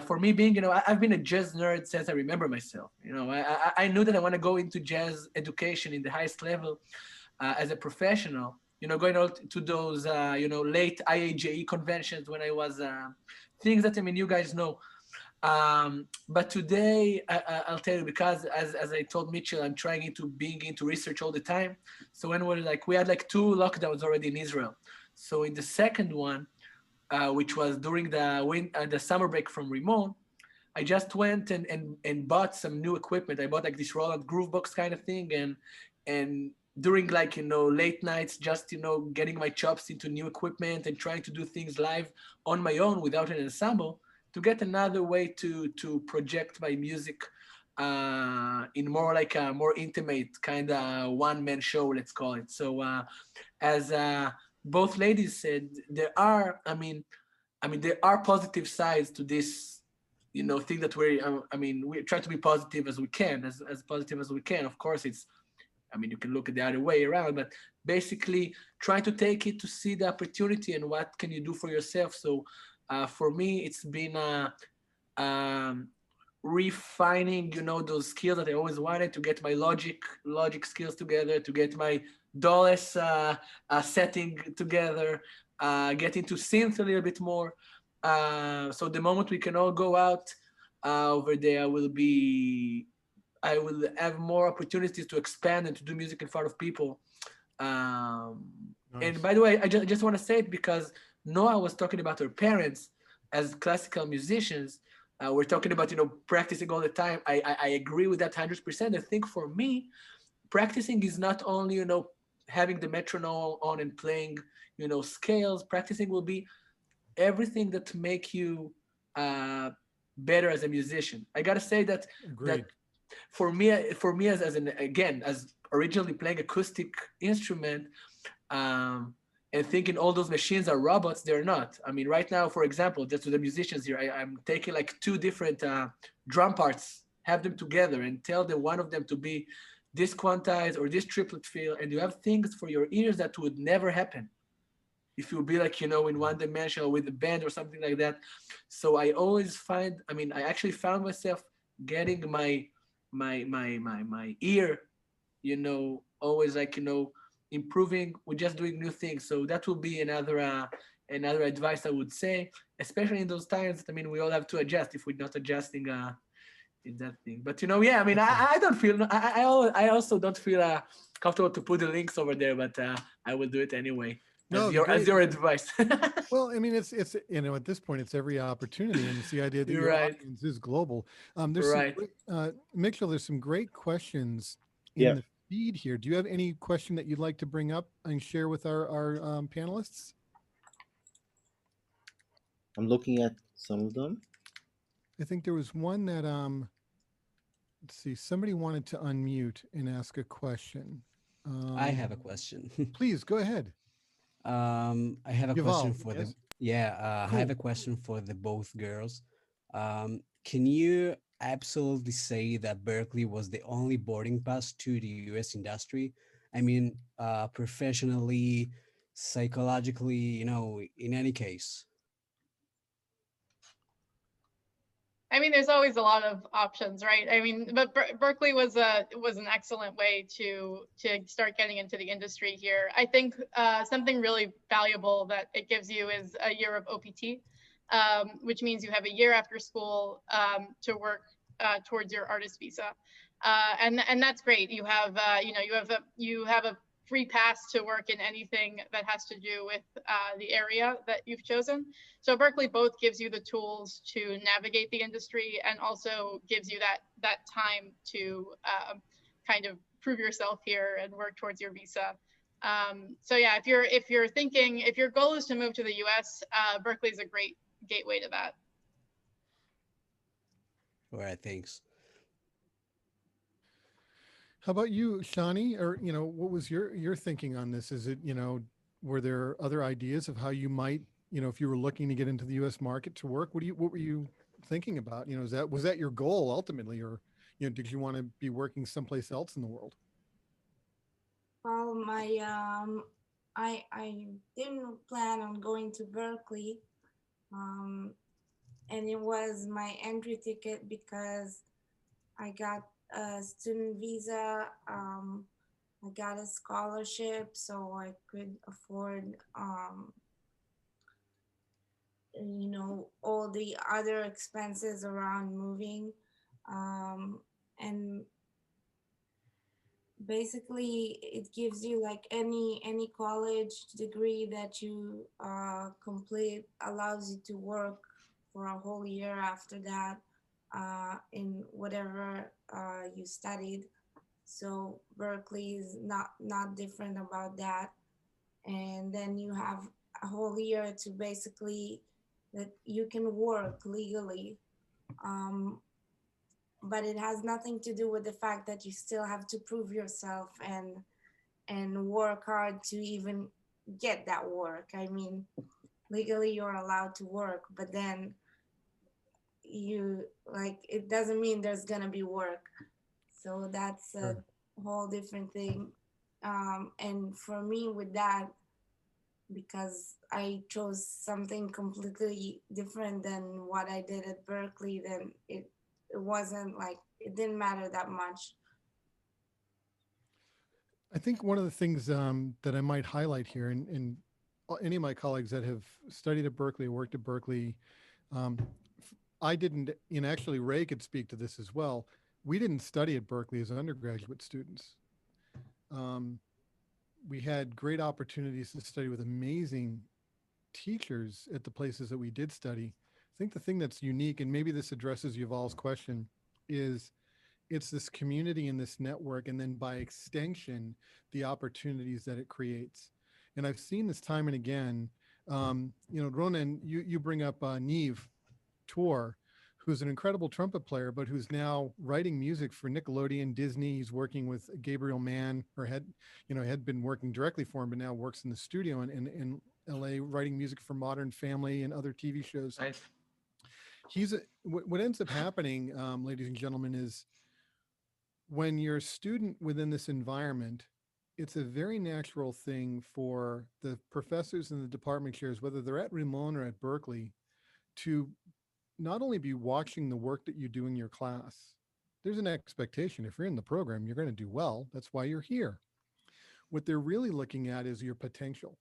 for me being, you know, I've been a jazz nerd since I remember myself. You know, I knew that I want to go into jazz education in the highest level as a professional, you know, going out to those, you know, late IAJE conventions when I was, things that, I mean, you guys know. But today, I'll tell you, because as I told Mitchell, I'm trying being into research all the time. So when we had like 2 lockdowns already in Israel. So in the second one, which was during the summer break from Rimon, I just went and bought some new equipment. I bought like this Roland Groovebox kind of thing, and during like, you know, late nights, just, you know, getting my chops into new equipment and trying to do things live on my own without an ensemble, to get another way to project my music in more like a more intimate kind of one-man show, let's call it. So as both ladies said, there are, I mean, there are positive sides to this, you know, thing that we try to be positive as we can, as positive as we can. Of course, it's, I mean, you can look at the other way around, but basically try to take it to see the opportunity and what can you do for yourself. So for me, it's been refining, you know, those skills that I always wanted to get my logic skills together, to get my Dulles setting together, get into synth a little bit more. So the moment we can all go out over there, I will have more opportunities to expand and to do music in front of people. Nice. And by the way, I just want to say it because Noah was talking about her parents as classical musicians. We're talking about, you know, practicing all the time. I agree with that 100%. I think for me, practicing is not only, you know, having the metronome on and playing, you know, scales. Practicing will be everything that make you better as a musician. I gotta say that for me as originally playing acoustic instrument, and thinking all those machines are robots, they're not. I mean, right now, for example, just to the musicians here, I'm taking like 2 different drum parts, have them together and tell them one of them to be this quantized or this triplet feel, and you have things for your ears that would never happen if you be like, you know, in one dimension with a band or something like that. So I always find, I mean, I actually found myself getting my ear, you know, always like, you know, improving with just doing new things. So that will be another advice I would say, especially in those times. I mean, we all have to adjust if we're not adjusting in that thing. But, you know, yeah, I mean, I don't feel, I also don't feel comfortable to put the links over there, but I will do it anyway. No, as great. your advice. Well, I mean, it's at this point, it's every opportunity, and it's the idea that You're your right. audience is global. There's some Right. great, Mitchell. There's some great questions in Yeah. the feed here. Do you have any question that you'd like to bring up and share with our panelists? I'm looking at some of them. I think there was one that let's see, somebody wanted to unmute and ask a question. I have a question. Please go ahead. I have a question Yuval, for yes? I have Cool. a question for the both girls. Can you absolutely say that Berkeley was the only boarding pass to the US industry? I mean, professionally, psychologically, in any case. I mean, there's always a lot of options, right? I mean, but Berklee was an excellent way to start getting into the industry here. I think something really valuable that it gives you is a year of OPT, which means you have a year after school to work towards your artist visa, and that's great. You have you have a free pass to work in anything that has to do with the area that you've chosen. So Berklee both gives you the tools to navigate the industry and also gives you that time to kind of prove yourself here and work towards your visa. So yeah, if your goal is to move to the U.S., Berklee is a great gateway to that. All right, thanks. How about you, Shani? Or what was your thinking on this? Is it were there other ideas of how you might if you were looking to get into the U.S. market to work? What were you thinking about? Was that your goal ultimately, or did you want to be working someplace else in the world? Well, I didn't plan on going to Berkeley, and it was my entry ticket because I got a student visa. I got a scholarship, so I could afford, all the other expenses around moving. And basically it gives you like any college degree that you complete allows you to work for a whole year after that in whatever you studied. So Berkeley is not different about that. And then you have a whole year to basically that you can work legally. But it has nothing to do with the fact that you still have to prove yourself and work hard to even get that work. I mean, legally you're allowed to work, but then it doesn't mean there's gonna be work. So that's a whole different thing. And for me with that, because I chose something completely different than what I did at Berkeley, then it wasn't like, it didn't matter that much. I think one of the things that I might highlight here, and any of my colleagues that have studied at Berkeley or worked at Berkeley, um, I didn't, and actually Ray could speak to this as well. We didn't study at Berkeley as undergraduate students. We had great opportunities to study with amazing teachers at the places that we did study. I think the thing that's unique, and maybe this addresses Yuval's question, is it's this community and this network, and then by extension, the opportunities that it creates. And I've seen this time and again. Ronan, you bring up Neve Tor, who's an incredible trumpet player, but who's now writing music for Nickelodeon, Disney. He's working with Gabriel Mann, or had been working directly for him, but now works in the studio in LA, writing music for Modern Family and other TV shows. Nice. What ends up happening, ladies and gentlemen, is when you're a student within this environment, it's a very natural thing for the professors and the department chairs, whether they're at Rimon or at Berklee, to not only be watching the work that you do in your class. There's an expectation. If you're in the program, you're going to do well. That's why you're here. What they're really looking at is your potential.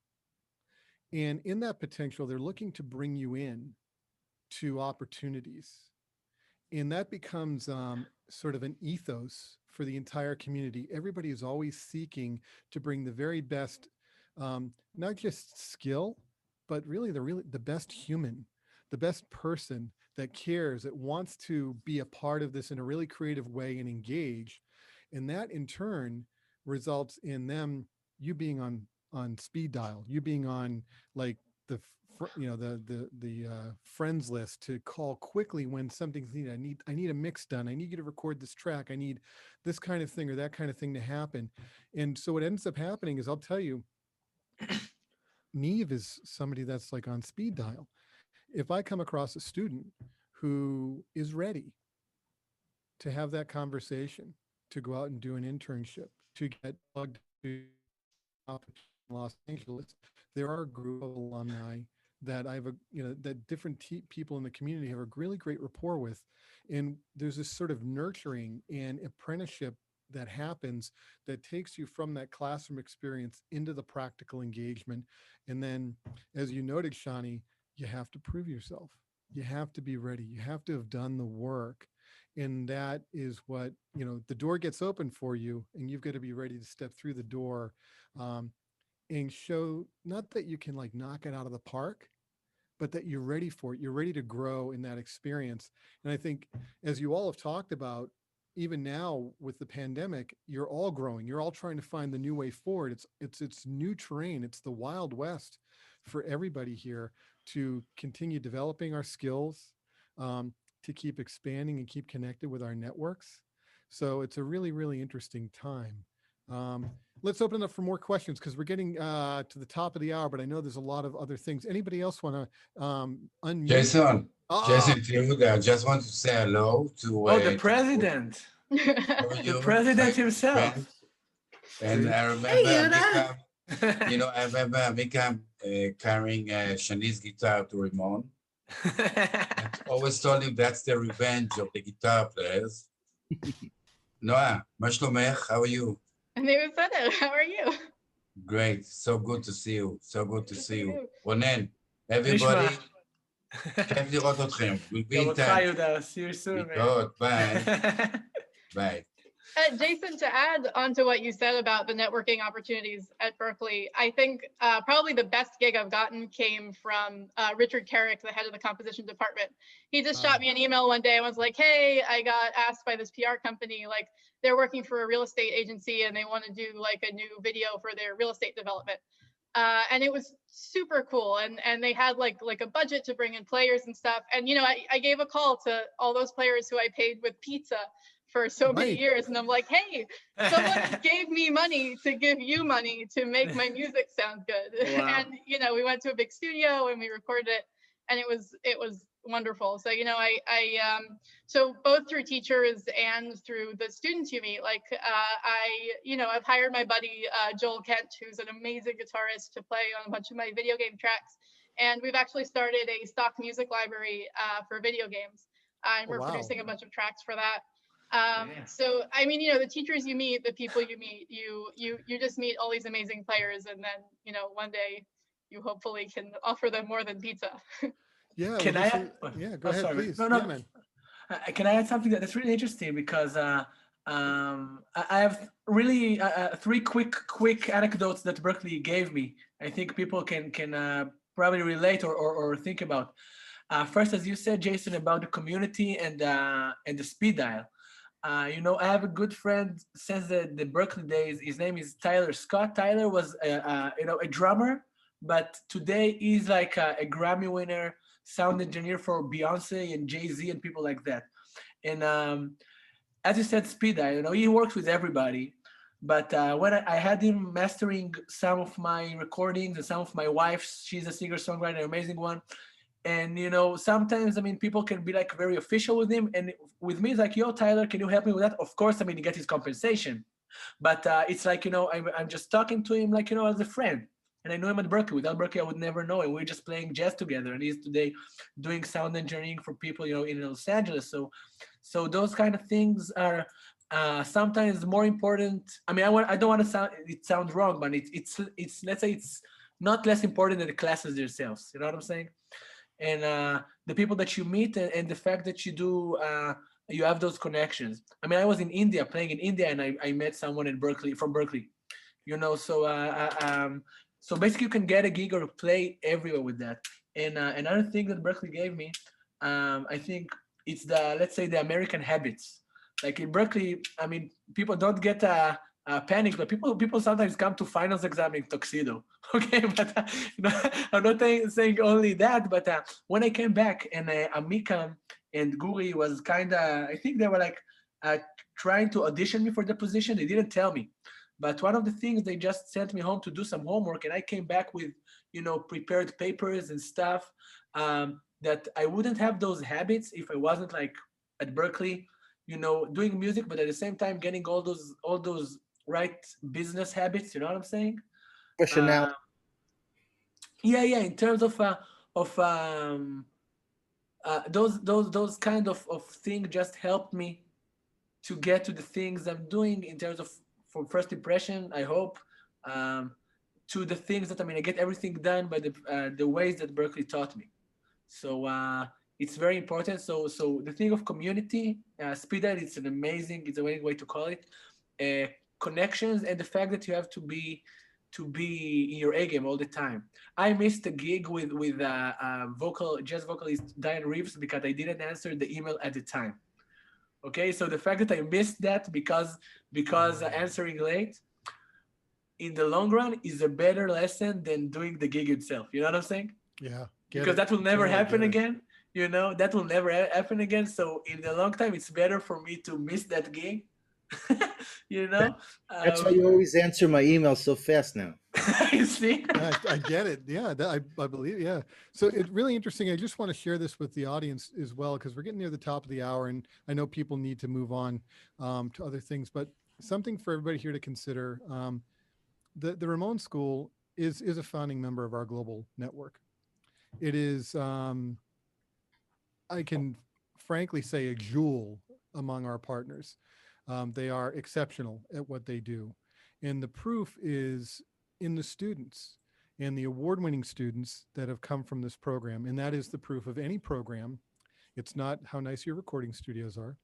And in that potential, they're looking to bring you in to opportunities. And that becomes sort of an ethos for the entire community. Everybody is always seeking to bring the very best not just skill, but really the best human, the best person that cares, that wants to be a part of this in a really creative way and engage. And that in turn results in them, you being on speed dial, you being on like the friends list to call quickly when something's needed. I need a mix done. I need you to record this track. I need this kind of thing or that kind of thing to happen. And so what ends up happening is, I'll tell you, Neve is somebody that's like on speed dial. If I come across a student who is ready to have that conversation, to go out and do an internship, to get plugged to Los Angeles, there are a group of alumni that I've, that different people in the community have a really great rapport with. And there's this sort of nurturing and apprenticeship that happens that takes you from that classroom experience into the practical engagement. And then, as you noted, Shani, you have to prove yourself. You have to be ready. You have to have done the work. And that is what, the door gets open for you, and you've got to be ready to step through the door, and show not that you can like knock it out of the park, but that you're ready for it. You're ready to grow in that experience. And I think, as you all have talked about, even now with the pandemic, you're all growing. You're all trying to find the new way forward. It's new terrain. It's the Wild West for everybody here to continue developing our skills, to keep expanding and keep connected with our networks. So it's a really, really interesting time. Let's open it up for more questions, because we're getting to the top of the hour, but I know there's a lot of other things. Anybody else want to unmute? Jason, Yehuda, I just want to say hello to the president. The president himself. And I remember I remember Mika carrying Shani's guitar to Rimon. I always told him that's the revenge of the guitar players. Noah, מה שלומך? How are you? How are you? Great. So good to see you. So good to see you. רונן, everybody. כיף לראות אתכם. We'll be in touch. See you soon, man. Good. Bye. Bye. Jason, to add on to what you said about the networking opportunities at Berklee, I think probably the best gig I've gotten came from Richard Carrick, the head of the composition department. He just shot me an email one day and was like, hey, I got asked by this PR company, like they're working for a real estate agency and they want to do like a new video for their real estate development. And it was super cool. And they had like a budget to bring in players and stuff. And, I gave a call to all those players who I paid with pizza for so many years. And I'm like, hey, someone gave me money to give you money to make my music sound good. Wow. And, we went to a big studio and we recorded it, and it was wonderful. So, so both through teachers and through the students you meet, like I've hired my buddy, Joel Kent, who's an amazing guitarist, to play on a bunch of my video game tracks. And we've actually started a stock music library for video games. And we're producing a bunch of tracks for that. So, the teachers you meet, the people you meet, you just meet all these amazing players, and then, one day you hopefully can offer them more than pizza. Yeah. Can I? Go ahead, sorry. please. No. Yeah, can I add something that's really interesting? Because I have really 3 quick anecdotes that Berklee gave me. I think people can probably relate or think about. First, as you said, Jason, about the community and the speed dial. I have a good friend since the Berklee days. His name is Tyler Scott. Tyler was a drummer, but today he's like a Grammy winner, sound engineer for Beyonce and Jay-Z and people like that. And as you said, speed dial, he works with everybody. But when I had him mastering some of my recordings and some of my wife's, she's a singer-songwriter, an amazing one. And, sometimes, people can be like very official with him. And with me, it's like, yo, Tyler, can you help me with that? Of course, he gets his compensation. But it's like, I'm just talking to him like, as a friend. And I know him at Berklee. Without Berklee, I would never know him. We're just playing jazz together. And he's today doing sound engineering for people, in Los Angeles. So those kind of things are sometimes more important. I don't want to sound wrong, but it's let's say it's not less important than the classes themselves. You know what I'm saying? And the people that you meet and the fact that you have those connections. I was in India, playing in India, and I met someone in Berklee, from Berklee, So basically, you can get a gig or play everywhere with that. And another thing that Berklee gave me, I think it's the, let's say, the American habits. Like in Berklee, I mean, people don't get a panic, but people sometimes come to finals exam in tuxedo. Okay, but I'm not saying only that. But when I came back and Amikam and Guri was kind of, I think they were like uh, trying to audition me for the position. They didn't tell me. But one of the things, they just sent me home to do some homework, and I came back with, prepared papers and stuff, that I wouldn't have those habits if I wasn't like at Berklee, doing music, but at the same time getting all those right business habits. You know what I'm saying? Professional. Uh, yeah, yeah. In terms of those kind of thing just helped me to get to the things I'm doing in terms of, from first impression, I hope, um, to the things that, I mean, I get everything done by the ways that Berklee taught me. So it's very important. So the thing of community, speed dial, it's a amazing way to call it. Connections, and the fact that you have to be in your A game all the time. I missed a gig with jazz vocalist Diane Reeves because I didn't answer the email at the time. Okay, so the fact that I missed that because answering late, in the long run, is a better lesson than doing the gig itself. You know what I'm saying? Yeah, get Because it. that will never Totally happen get it. again. That will never happen again. So in the long time, it's better for me to miss that gig. you That, know, that's why you always answer my emails so fast now. you see. I get it. Yeah, I believe. Yeah. So it's really interesting. I just want to share this with the audience as well, because we're getting near the top of the hour, and I know people need to move on to other things. But something for everybody here to consider: the Rimon School is a founding member of our global network. It is, I can frankly say, a jewel among our partners. They are exceptional at what they do. And the proof is in the students and the award winning students that have come from this program. And that is the proof of any program. It's not how nice your recording studios are.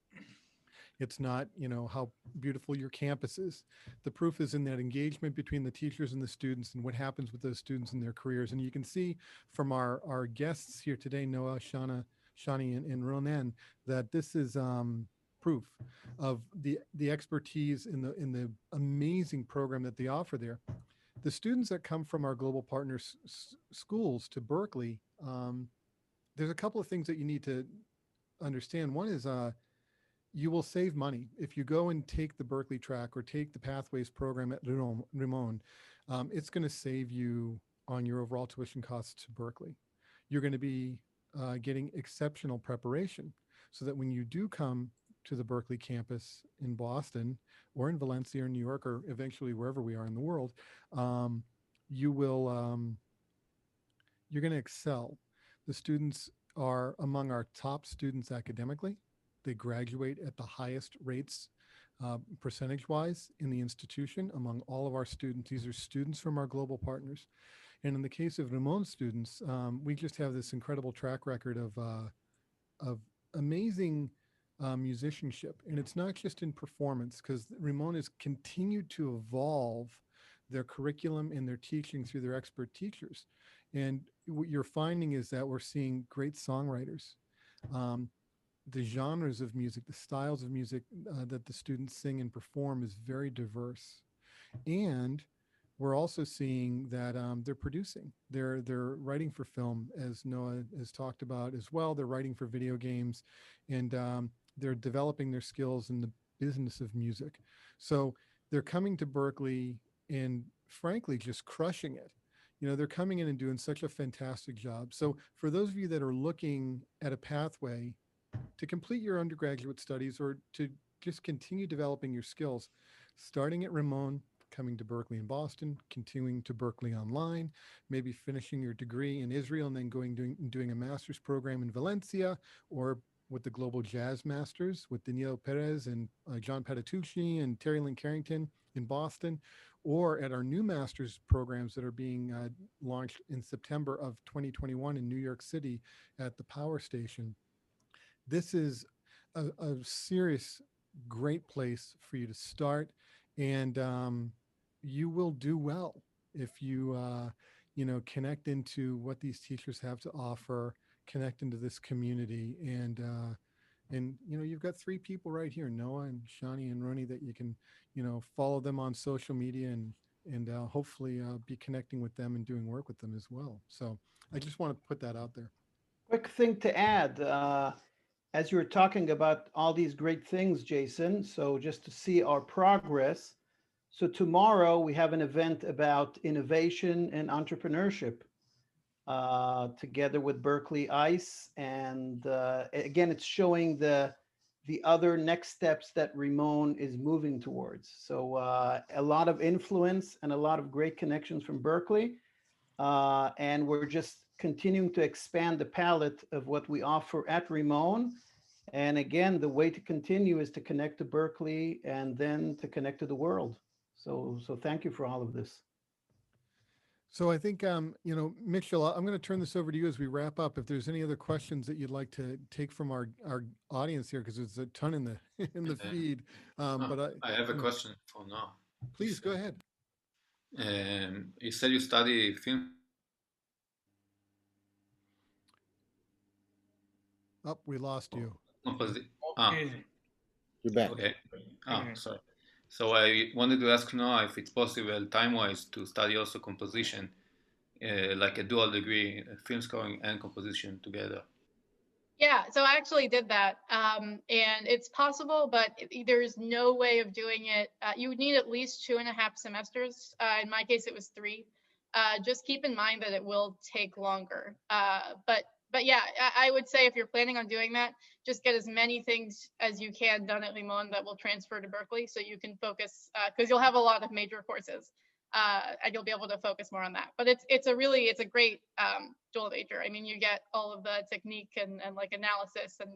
It's not, how beautiful your campus is. The proof is in that engagement between the teachers and the students and what happens with those students in their careers. And you can see from our guests here today, Noah, Shani, and Ronan, that this is proof of the expertise in the amazing program that they offer there. The students that come from our global partners schools to Berklee, there's a couple of things that you need to understand. One is you will save money if you go and take the Berklee track or take the Pathways program at Rimon. It's going to save you on your overall tuition costs to Berklee. You're going to be getting exceptional preparation so that when you do come to the Berklee campus in Boston or in Valencia or New York or eventually wherever we are in the world, um, you will you're going to excel. The students are among our top students academically. They graduate at the highest rates percentage wise in the institution among all of our students. These are students from our global partners. And in the case of Rimon students, we just have this incredible track record of amazing musicianship. And it's not just in performance, because Rimon has continued to evolve their curriculum and their teaching through their expert teachers. And what you're finding is that we're seeing great songwriters. Um, the genres of music, the styles of music that the students sing and perform is very diverse. And we're also seeing that they're producing. They're writing for film, as Noah has talked about as well. They're writing for video games, and they're developing their skills in the business of music. So they're coming to Berklee and frankly just crushing it. They're coming in and doing such a fantastic job. So for those of you that are looking at a pathway to complete your undergraduate studies or to just continue developing your skills, starting at Rimon, coming to Berklee in Boston, continuing to Berklee online, maybe finishing your degree in Israel and then doing a master's program in Valencia, or with the Global Jazz Masters with Daniel Perez and John Patitucci and Terry Lynn Carrington in Boston, or at our new master's programs that are being launched in September of 2021 in New York City at the Power Station. This is a serious, great place for you to start, and you will do well. if you, connect into what these teachers have to offer, connect into this community, and you've got three people right here, Noah and Shani and Roni, that you can follow them on social media and hopefully be connecting with them and doing work with them as well. So I just want to put that out there. Quick thing to add, as you were talking about all these great things, Jason, so just to see our progress. So tomorrow we have an event about innovation and entrepreneurship together with Berklee ICE. And again, it's showing the other next steps that Rimon is moving towards. So a lot of influence and a lot of great connections from Berklee. And we're just continuing to expand the palette of what we offer at Rimon. And again, the way to continue is to connect to Berklee and then to connect to the world. So thank you for all of this. So I think, Mitchell, I'm going to turn this over to you as we wrap up. If there's any other questions that you'd like to take from our audience here, because there's a ton in the in the feed. But I have a question for now. Please go ahead. You said you study film. Oh, we lost you. You're back. Okay. Sorry. So I wanted to ask Noah if it's possible, time-wise, to study also composition, like a dual degree, film scoring and composition together. Yeah, so I actually did that, and it's possible, but there's no way of doing it. You would need at least 2.5 semesters. In my case, it was 3. Just keep in mind that it will take longer. But yeah, I would say if you're planning on doing that, just get as many things as you can done at Rimon that will transfer to Berklee, so you can focus, because you'll have a lot of major courses, and you'll be able to focus more on that. But it's a great dual major. I mean, you get all of the technique and like analysis and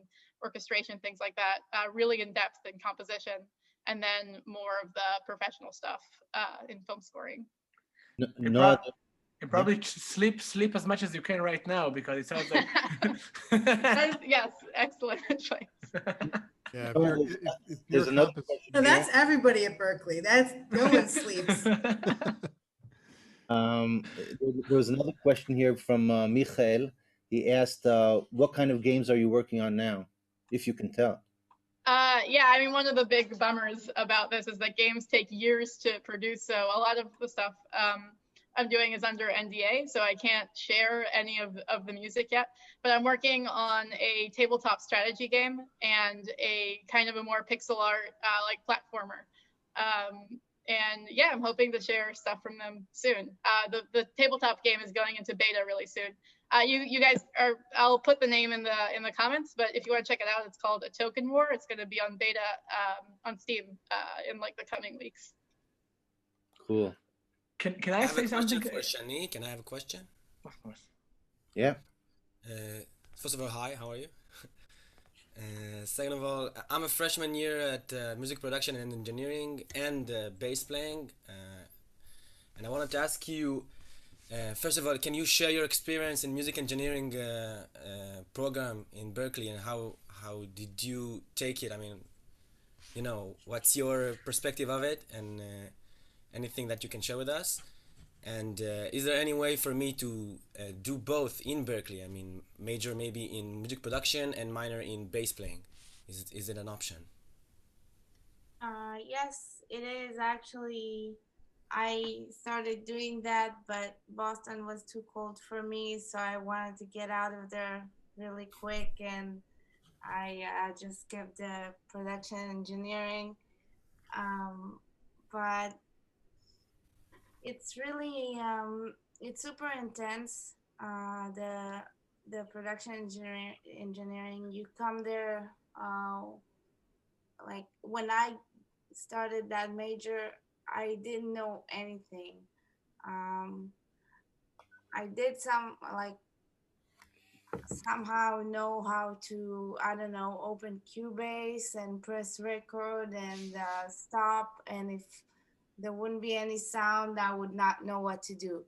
orchestration, things like that, really in depth in composition, and then more of the professional stuff in film scoring. No, and probably sleep as much as you can right now, because it sounds like yes, excellent choice. Yeah, there's another question. No, that's everybody at Berklee. That's no one sleeps. There was another question here from Michael. He asked, what kind of games are you working on now, if you can tell? Yeah, I mean, one of the big bummers about this is that games take years to produce. So a lot of the stuff I'm doing is under NDA, so I can't share any of the music yet. But I'm working on a tabletop strategy game and a kind of a more pixel art like platformer. And yeah, I'm hoping to share stuff from them soon. The tabletop game is going into beta really soon. You guys are, I'll put the name in the comments, but if you want to check it out, it's called A Token War. It's going to be on beta on Steam in like the coming weeks. Cool. Can I say something? For Shani, can I have a question? Of course. Yeah. First of all, hi, how are you? Second of all, I'm a freshman year at music production and engineering and bass playing. And I wanted to ask you, first of all, can you share your experience in music engineering program in Berklee, and how did you take it? I mean, what's your perspective of it, and anything that you can share with us? And is there any way for me to do both in Berklee? I mean, major maybe in music production and minor in bass playing. Is it an option? Yes, it is actually. I started doing that, but Boston was too cold for me, so I wanted to get out of there really quick, and I just kept the production engineering. But it's really it's super intense. The production engineering, you come there like when I started that major, I didn't know anything. I did somehow know how to, I don't know, open Cubase and press record and stop, and if there wouldn't be any sound, I would not know what to do.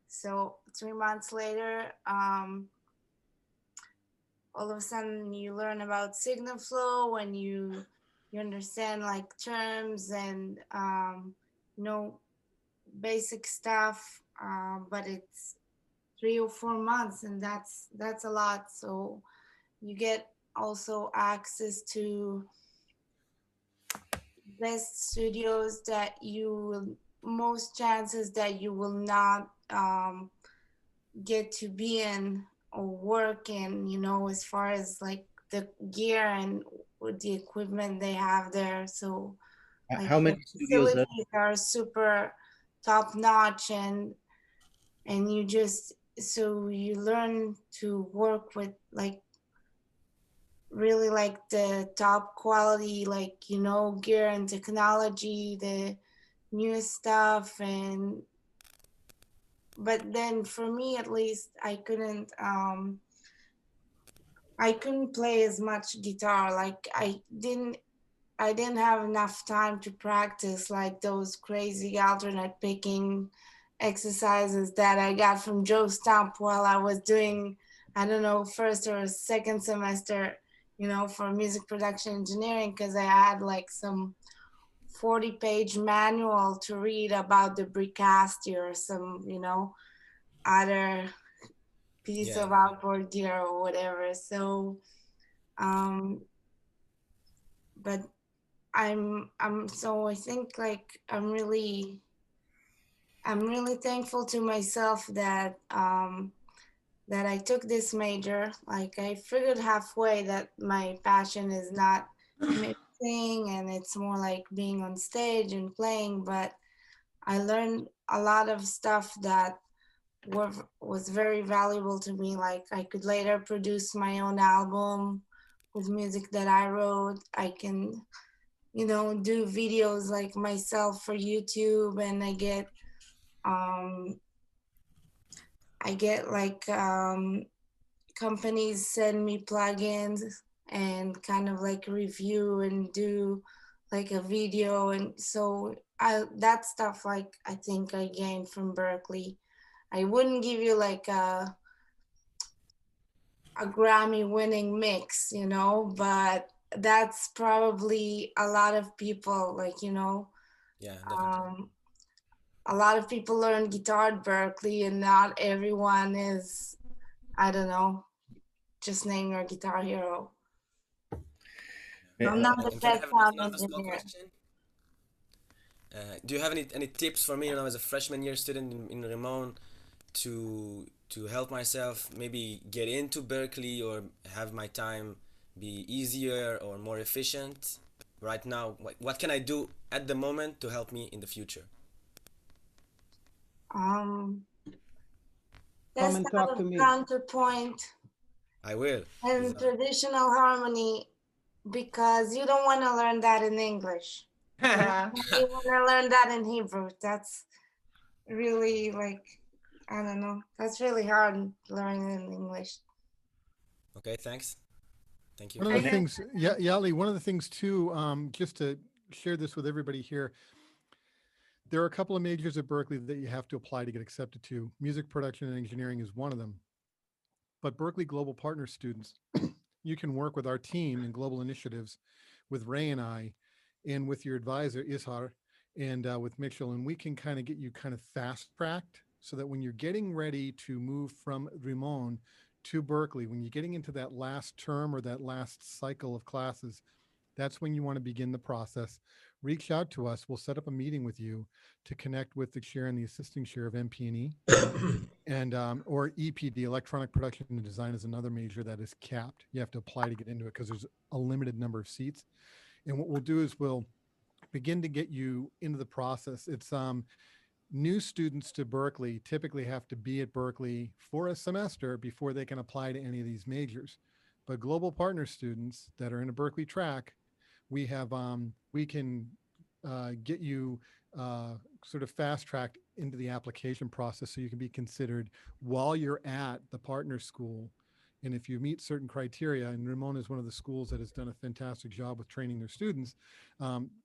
So 3 months later, all of a sudden you learn about signal flow, and you understand like terms and know basic stuff, but it's 3 or 4 months, and that's a lot. So you get also access to best studios that you will, most chances that you will not get to be in or work in, you know, as far as like the gear and with the equipment they have there. So like How the many studios are facilities are super top notch, and you just, so you learn to work with like really like the top quality, like, you know, gear and technology, the newest stuff. And but then for me at least, I couldn't play as much guitar. Like I didn't have enough time to practice like those crazy alternate picking exercises that I got from Joe Stump while I was doing, I don't know, first or second semester, you know, for music production engineering, because I had like some 40-page manual to read about the Bricasti or some, you know, other piece Yeah. of outboard gear or whatever. So, but so I think like I'm really thankful to myself that that I took this major. Like I figured halfway that my passion is not mixing and it's more like being on stage and playing, but I learned a lot of stuff that was very valuable to me. Like I could later produce my own album with music that I wrote. I can, you know, do videos like myself for YouTube, and I get like companies send me plugins and kind of like review and do like a video. And so that stuff, like I think I gained from Berklee. I wouldn't give you like a Grammy winning mix, you know, but that's probably a lot of people, like, you know, Yeah, definitely. a lot of people learn guitar at Berklee, and not everyone is, I don't know, just name your guitar hero. I'm not the If I best have, if sound I have a small engineer. question, do you have any tips for me, you know, as a freshman year student in Rimon, to help myself maybe get into Berklee or have my time be easier or more efficient right now? What can I do at the moment to help me in the future? Come Test and out talk to of me. counterpoint I will. and traditional harmony, because you don't want to learn that in English. You want to learn that in Hebrew. That's really like, I don't know. That's really hard learning in English. Okay, thanks. Thank you. One of the things, yeah, Yali, one of the things too, just to share this with everybody here, there are a couple of majors at Berklee that you have to apply to get accepted to. Music production and engineering is one of them. But Berklee Global Partner students, you can work with our team in global initiatives with Ray and I, and with your advisor, Ishar, and with Mitchell, and we can kind of get you kind of fast tracked so that when you're getting ready to move from Rimon to Berklee, when you're getting into that last term or that last cycle of classes, that's when you want to begin the process. Reach out to us. We'll set up a meeting with you to connect with the chair and the assisting chair of MP&E. And or EPD, electronic production and design, is another major that is capped. You have to apply to get into it because there's a limited number of seats. And what we'll do is we'll begin to get you into the process. It's new students to Berklee typically have to be at Berklee for a semester before they can apply to any of these majors. But global partner students that are in a Berklee track, we have we can get you sort of fast tracked into the application process so you can be considered while you're at the partner school. And if you meet certain criteria, and Rimon is one of the schools that has done a fantastic job with training their students,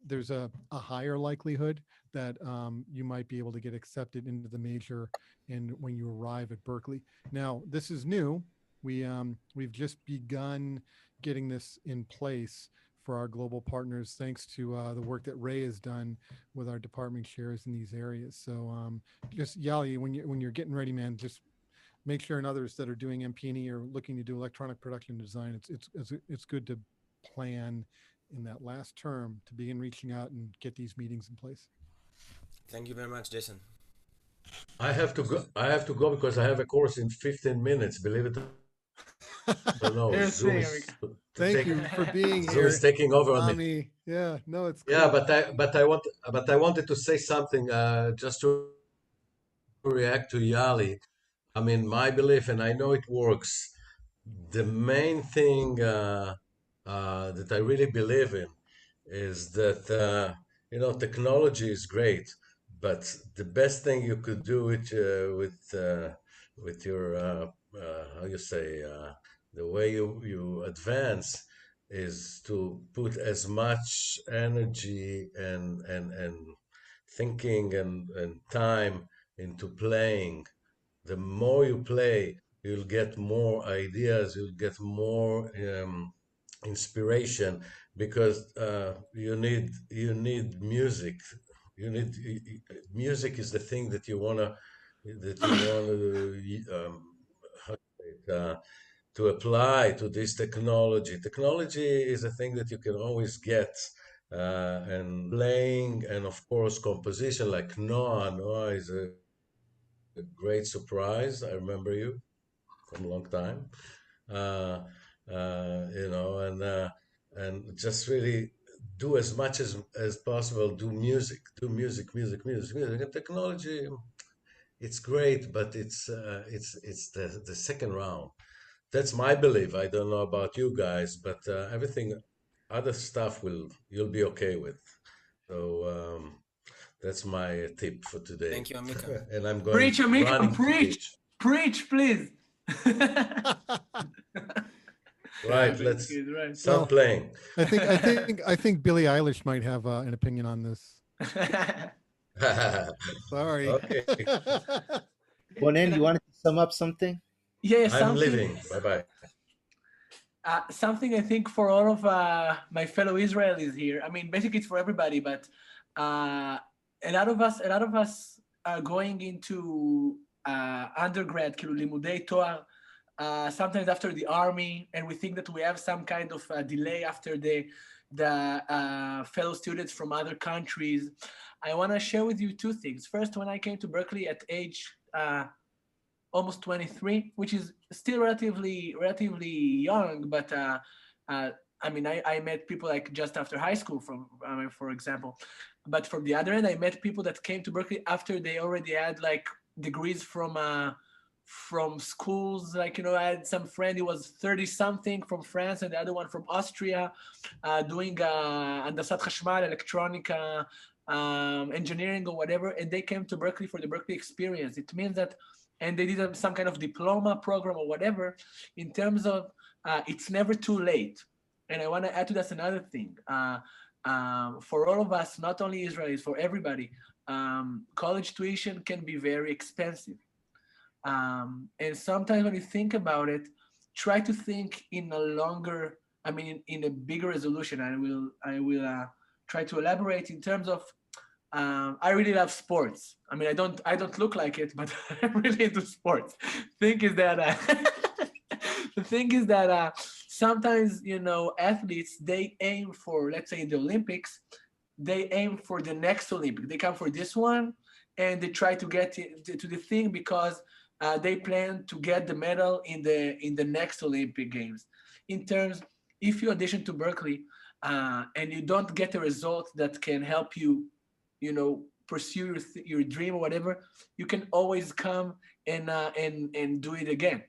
there's a higher likelihood that you might be able to get accepted into the major and when you arrive at Berklee. Now, this is new. We've just begun getting this in place for our global partners, thanks to the work that Ray has done with our department chairs in these areas. So just Yali, when you're getting ready, man, just make sure and others that are doing MP&E or looking to do electronic production design, it's good to plan in that last term to begin reaching out and get these meetings in place. Thank you very much, Jason. I have to go. I have to go because I have a course in 15 minutes. Believe it or no, Zoom is Thank you for being Zoom here, is taking over on me. Ami. Yeah, no, it's Yeah, cool. but I wanted to say something just to react to Yali. I mean, my belief, and I know it works. The main thing that I really believe in is that technology is great, but the best thing you could do with your how you say the way you advance is to put as much energy and thinking and time into playing. The more you play, you'll get more ideas, you'll get more inspiration because you need music. You need music is the thing that you wanna how to say it, to apply to this technology. Technology is a thing that you can always get. And playing and of course composition like Noah is a great surprise. I remember you from a long time, uh, and just really do as much as possible. Do music. And technology, it's great, but it's the second round. That's my belief. I don't know about you guys, but everything, other stuff you'll be okay with. So that's my tip for today. Thank you, Amika. And I'm going Preach, Amika, running to preach. Preach, please. Right, let's start playing. I think Billie Eilish might have an opinion on this. Sorry. Okay. Bonen, you wanted to sum up something? Yeah, I'm leaving. Bye-bye. Something I think for all of my fellow Israelis here. I mean, basically it's for everybody, but a lot of us are going into undergrad, כאילו לימודי תואר, sometimes after the army, and we think that we have some kind of delay after the fellow students from other countries. I want to share with you two things. First, when I came to Berklee at age almost 23, which is still relatively young, but I mean, I met people like just after high school, for example. But from the other end, I met people that came to Berklee after they already had like degrees from schools. Like, I had some friend who was 30 something from France and the other one from Austria, doing Andasat Khashmal, electronica, engineering or whatever. And they came to Berklee for the Berklee experience. It means that, and they did some kind of diploma program or whatever, in terms of it's never too late. And I want to add to that another thing. For all of us, not only Israelis, for everybody, college tuition can be very expensive. And sometimes when you think about it, try to think in a longer, I mean, in a bigger resolution. I will try to elaborate in terms of, I really love sports. I mean, I don't look like it, but I'm really into sports. The thing is that sometimes, athletes, they aim for, let's say in the Olympics, they aim for the next Olympic. They come for this one and they try to get to the thing because they plan to get the medal in the next Olympic Games. In terms, if you audition to Berklee and you don't get a result that can help you, pursue your dream or whatever, you can always come and do it again.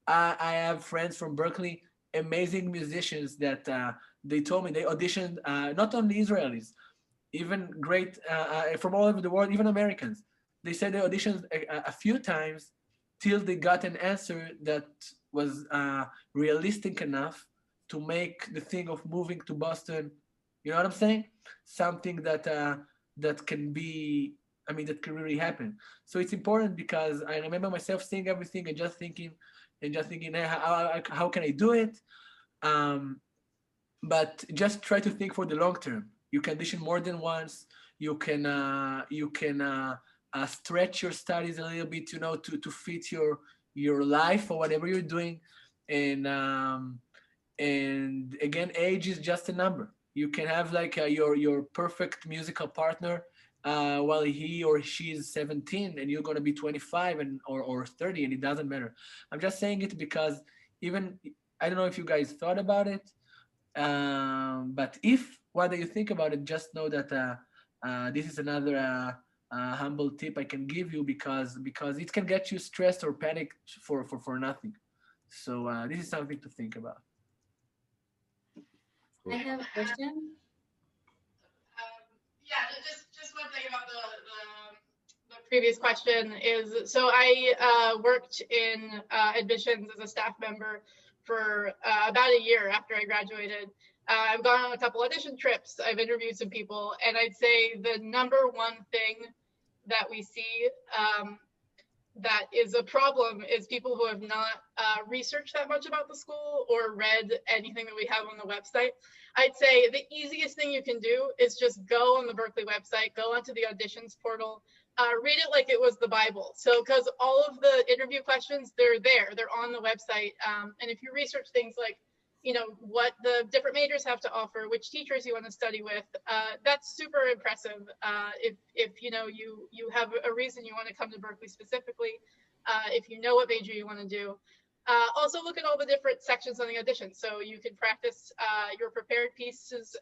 I have friends from Berklee, amazing musicians that they told me they auditioned, not only Israelis, even great from all over the world, even Americans. They said they auditioned a few times till they got an answer that was realistic enough to make the thing of moving to Boston, you know what I'm saying? Something that can be, I mean, that can really happen. So it's important because I remember myself seeing everything and just thinking, hey, how can I do it? but just try to think for the long term. You can audition more than once. You can stretch your studies a little bit, to fit your life or whatever you're doing, and again, age is just a number. You can have like your perfect musical partner while he or she is 17 and you're going to be 25 or 30, and it doesn't matter. I'm just saying it because even I don't know if you guys thought about it, but if whether you think about it, just know that this is another humble tip I can give you, because it can get you stressed or panicked for nothing. So this is something to think about. I have a question. Yeah, just one thing about the previous question is, so I worked in admissions as a staff member for about a year after I graduated. I've gone on a couple audition trips. I've interviewed some people, and I'd say the number one thing that we see that is a problem is people who have not researched that much about the school or read anything that we have on the website. I'd say the easiest thing you can do is just go on the Berklee website, go onto the auditions portal, read it like it was the Bible. So, because all of the interview questions, they're there, they're on the website. And if you research things like, what the different majors have to offer, which teachers you want to study with, that's super impressive. If you have a reason you want to come to Berklee specifically, if you know what major you want to do. Also look at all the different sections on the audition. So you can practice your prepared pieces.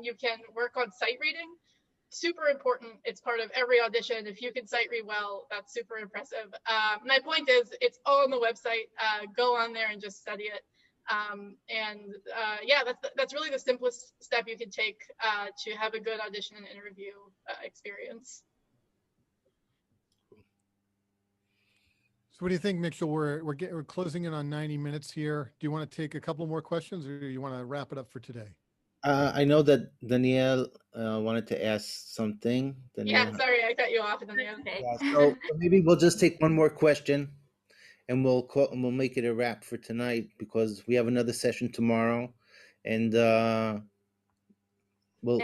You can work on sight reading. Super important. It's part of every audition. If you can sight read well, that's super impressive. My point is, it's all on the website. Go on there and just study it. Yeah, that's really the simplest step you can take to have a good audition and interview experience. So what do you think, Mitchell? We're closing in on 90 minutes here. Do you want to take a couple more questions, or do you want to wrap it up for today? I know that Danielle wanted to ask something. Danielle. Yeah, sorry, I cut you off, Danielle. Yeah, so maybe we'll just take one more question, and we'll make it a wrap for tonight, because we have another session tomorrow, and we'll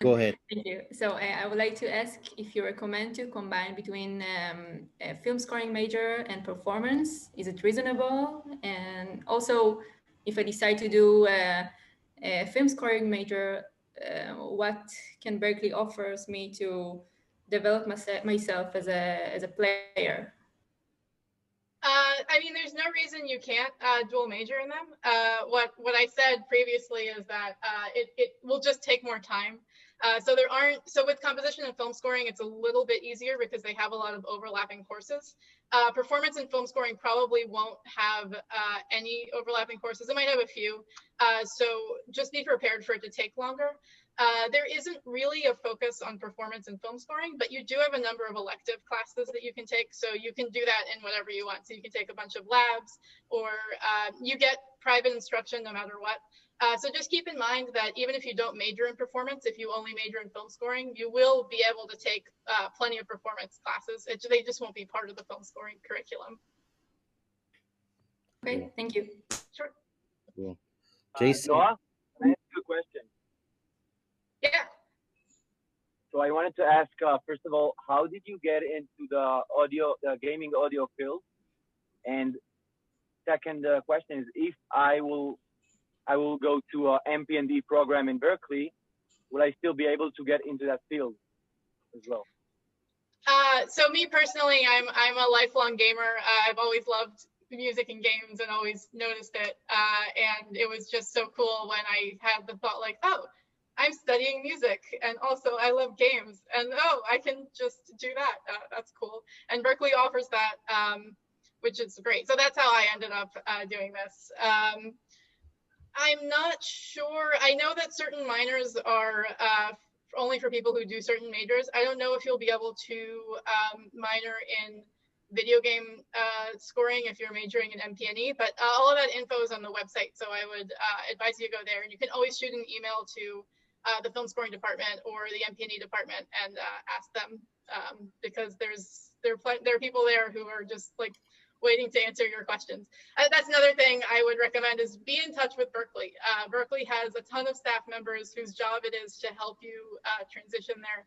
go ahead. Thank you. So I would like to ask if you recommend to combine between a film scoring major and performance. Is it reasonable? And also, if I decide to do a film scoring major, what can Berklee offers me to develop myself as a player? I mean, there's no reason you can't dual major in them. What I said previously is that it will just take more time. So with composition and film scoring, it's a little bit easier because they have a lot of overlapping courses. Performance and film scoring probably won't have any overlapping courses. It might have a few. So just be prepared for it to take longer. There isn't really a focus on performance and film scoring, but you do have a number of elective classes that you can take. So you can do that in whatever you want. So you can take a bunch of labs, or you get private instruction no matter what. So just keep in mind that even if you don't major in performance, if you only major in film scoring, you will be able to take plenty of performance classes. They just won't be part of the film scoring curriculum. Okay, thank you. Sure. Cool. Jason? Noah, can I ask you a question? Yeah. So I wanted to ask, first of all, how did you get into the gaming audio field? And second question is, if I will go to a MP&D program in Berklee, will I still be able to get into that field as well? So me personally, I'm a lifelong gamer. I've always loved music and games and always noticed it. And it was just so cool when I had the thought like, oh, I'm studying music and also I love games, and oh, I can just do that. That's cool. And Berklee offers that, which is great. So that's how I ended up doing this. I'm not sure. I know that certain minors are only for people who do certain majors. I don't know if you'll be able to minor in video game scoring if you're majoring in MP&E, but all of that info is on the website. So I would advise you to go there, and you can always shoot an email to the film scoring department or the MP&E department and ask them, because there are people there who are just like waiting to answer your questions. That's another thing I would recommend is be in touch with Berklee. Berklee has a ton of staff members whose job it is to help you transition there.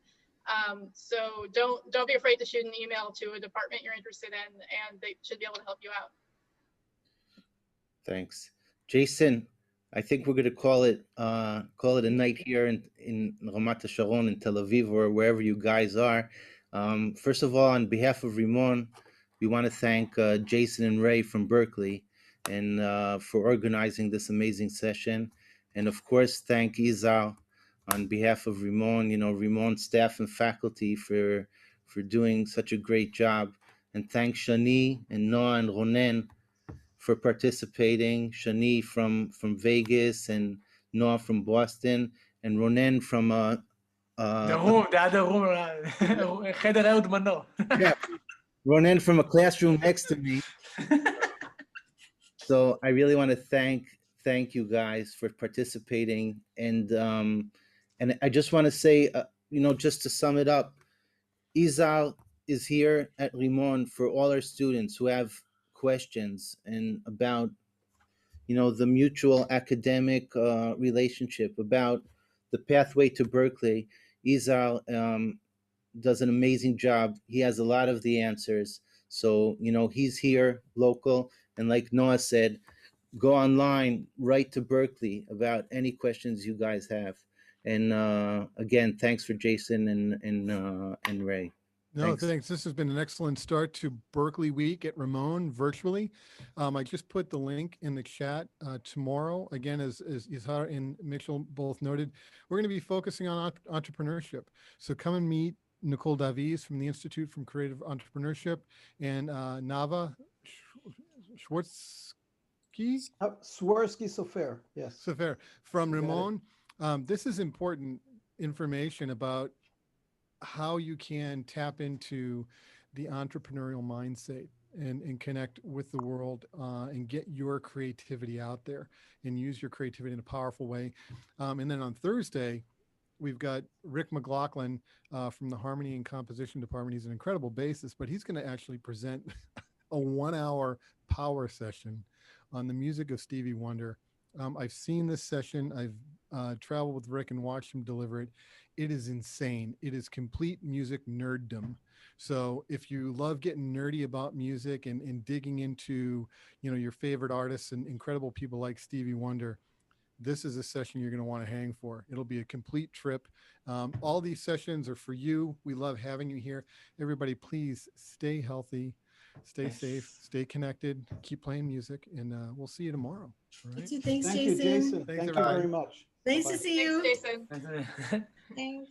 So don't be afraid to shoot an email to a department you're interested in, and they should be able to help you out. Thanks, Jason. I think we're going to call it a night here in Ramat HaSharon in Tel Aviv or wherever you guys are. First of all, on behalf of Rimon, we want to thank Jason and Ray from Berklee and for organizing this amazing session, and of course thank Izal on behalf of Rimon. Rimon staff and faculty for doing such a great job, and thank Shani and Noah and Ronen for participating. Shani from Vegas, and Noah from Boston, and Ronen from the other room, חדר אהוד מנור. Yeah, Ronen from a classroom next to me. So I really want to thank you guys for participating, and I just want to say, just to sum it up, Izal is here at Rimon for all our students who have questions and about the mutual academic relationship, about the pathway to Berklee. Izal does an amazing job. He has a lot of the answers. So, he's here local. And like Noah said, go online, write to Berklee about any questions you guys have. And again, thanks for Jason and Ray. No, thanks. This has been an excellent start to Berklee Week at Rimon virtually. I just put the link in the chat. Tomorrow, again, as Yizhar and Mitchell both noted, we're going to be focusing on entrepreneurship. So come and meet Nicole Davies from the Institute for Creative Entrepreneurship and Nava Swarsky Sofer, yes. Sofer from Rimon. This is important information about how you can tap into the entrepreneurial mindset and connect with the world and get your creativity out there and use your creativity in a powerful way. And then on Thursday, we've got Rick McLaughlin from the Harmony and Composition Department. He's an incredible bassist, but he's going to actually present a 1-hour power session on the music of Stevie Wonder. I've seen this session. I've traveled with Rick and watched him deliver it. It is insane. It is complete music nerddom. So if you love getting nerdy about music and digging into, your favorite artists and incredible people like Stevie Wonder, this is a session you're going to want to hang for. It'll be a complete trip. All these sessions are for you. We love having you here. Everybody, please stay healthy, stay safe, stay connected, keep playing music, and we'll see you tomorrow. All right? Thanks, Thank Jason. you, Jason. Thank you very much. Nice to see you. Thanks, Jason. Thanks.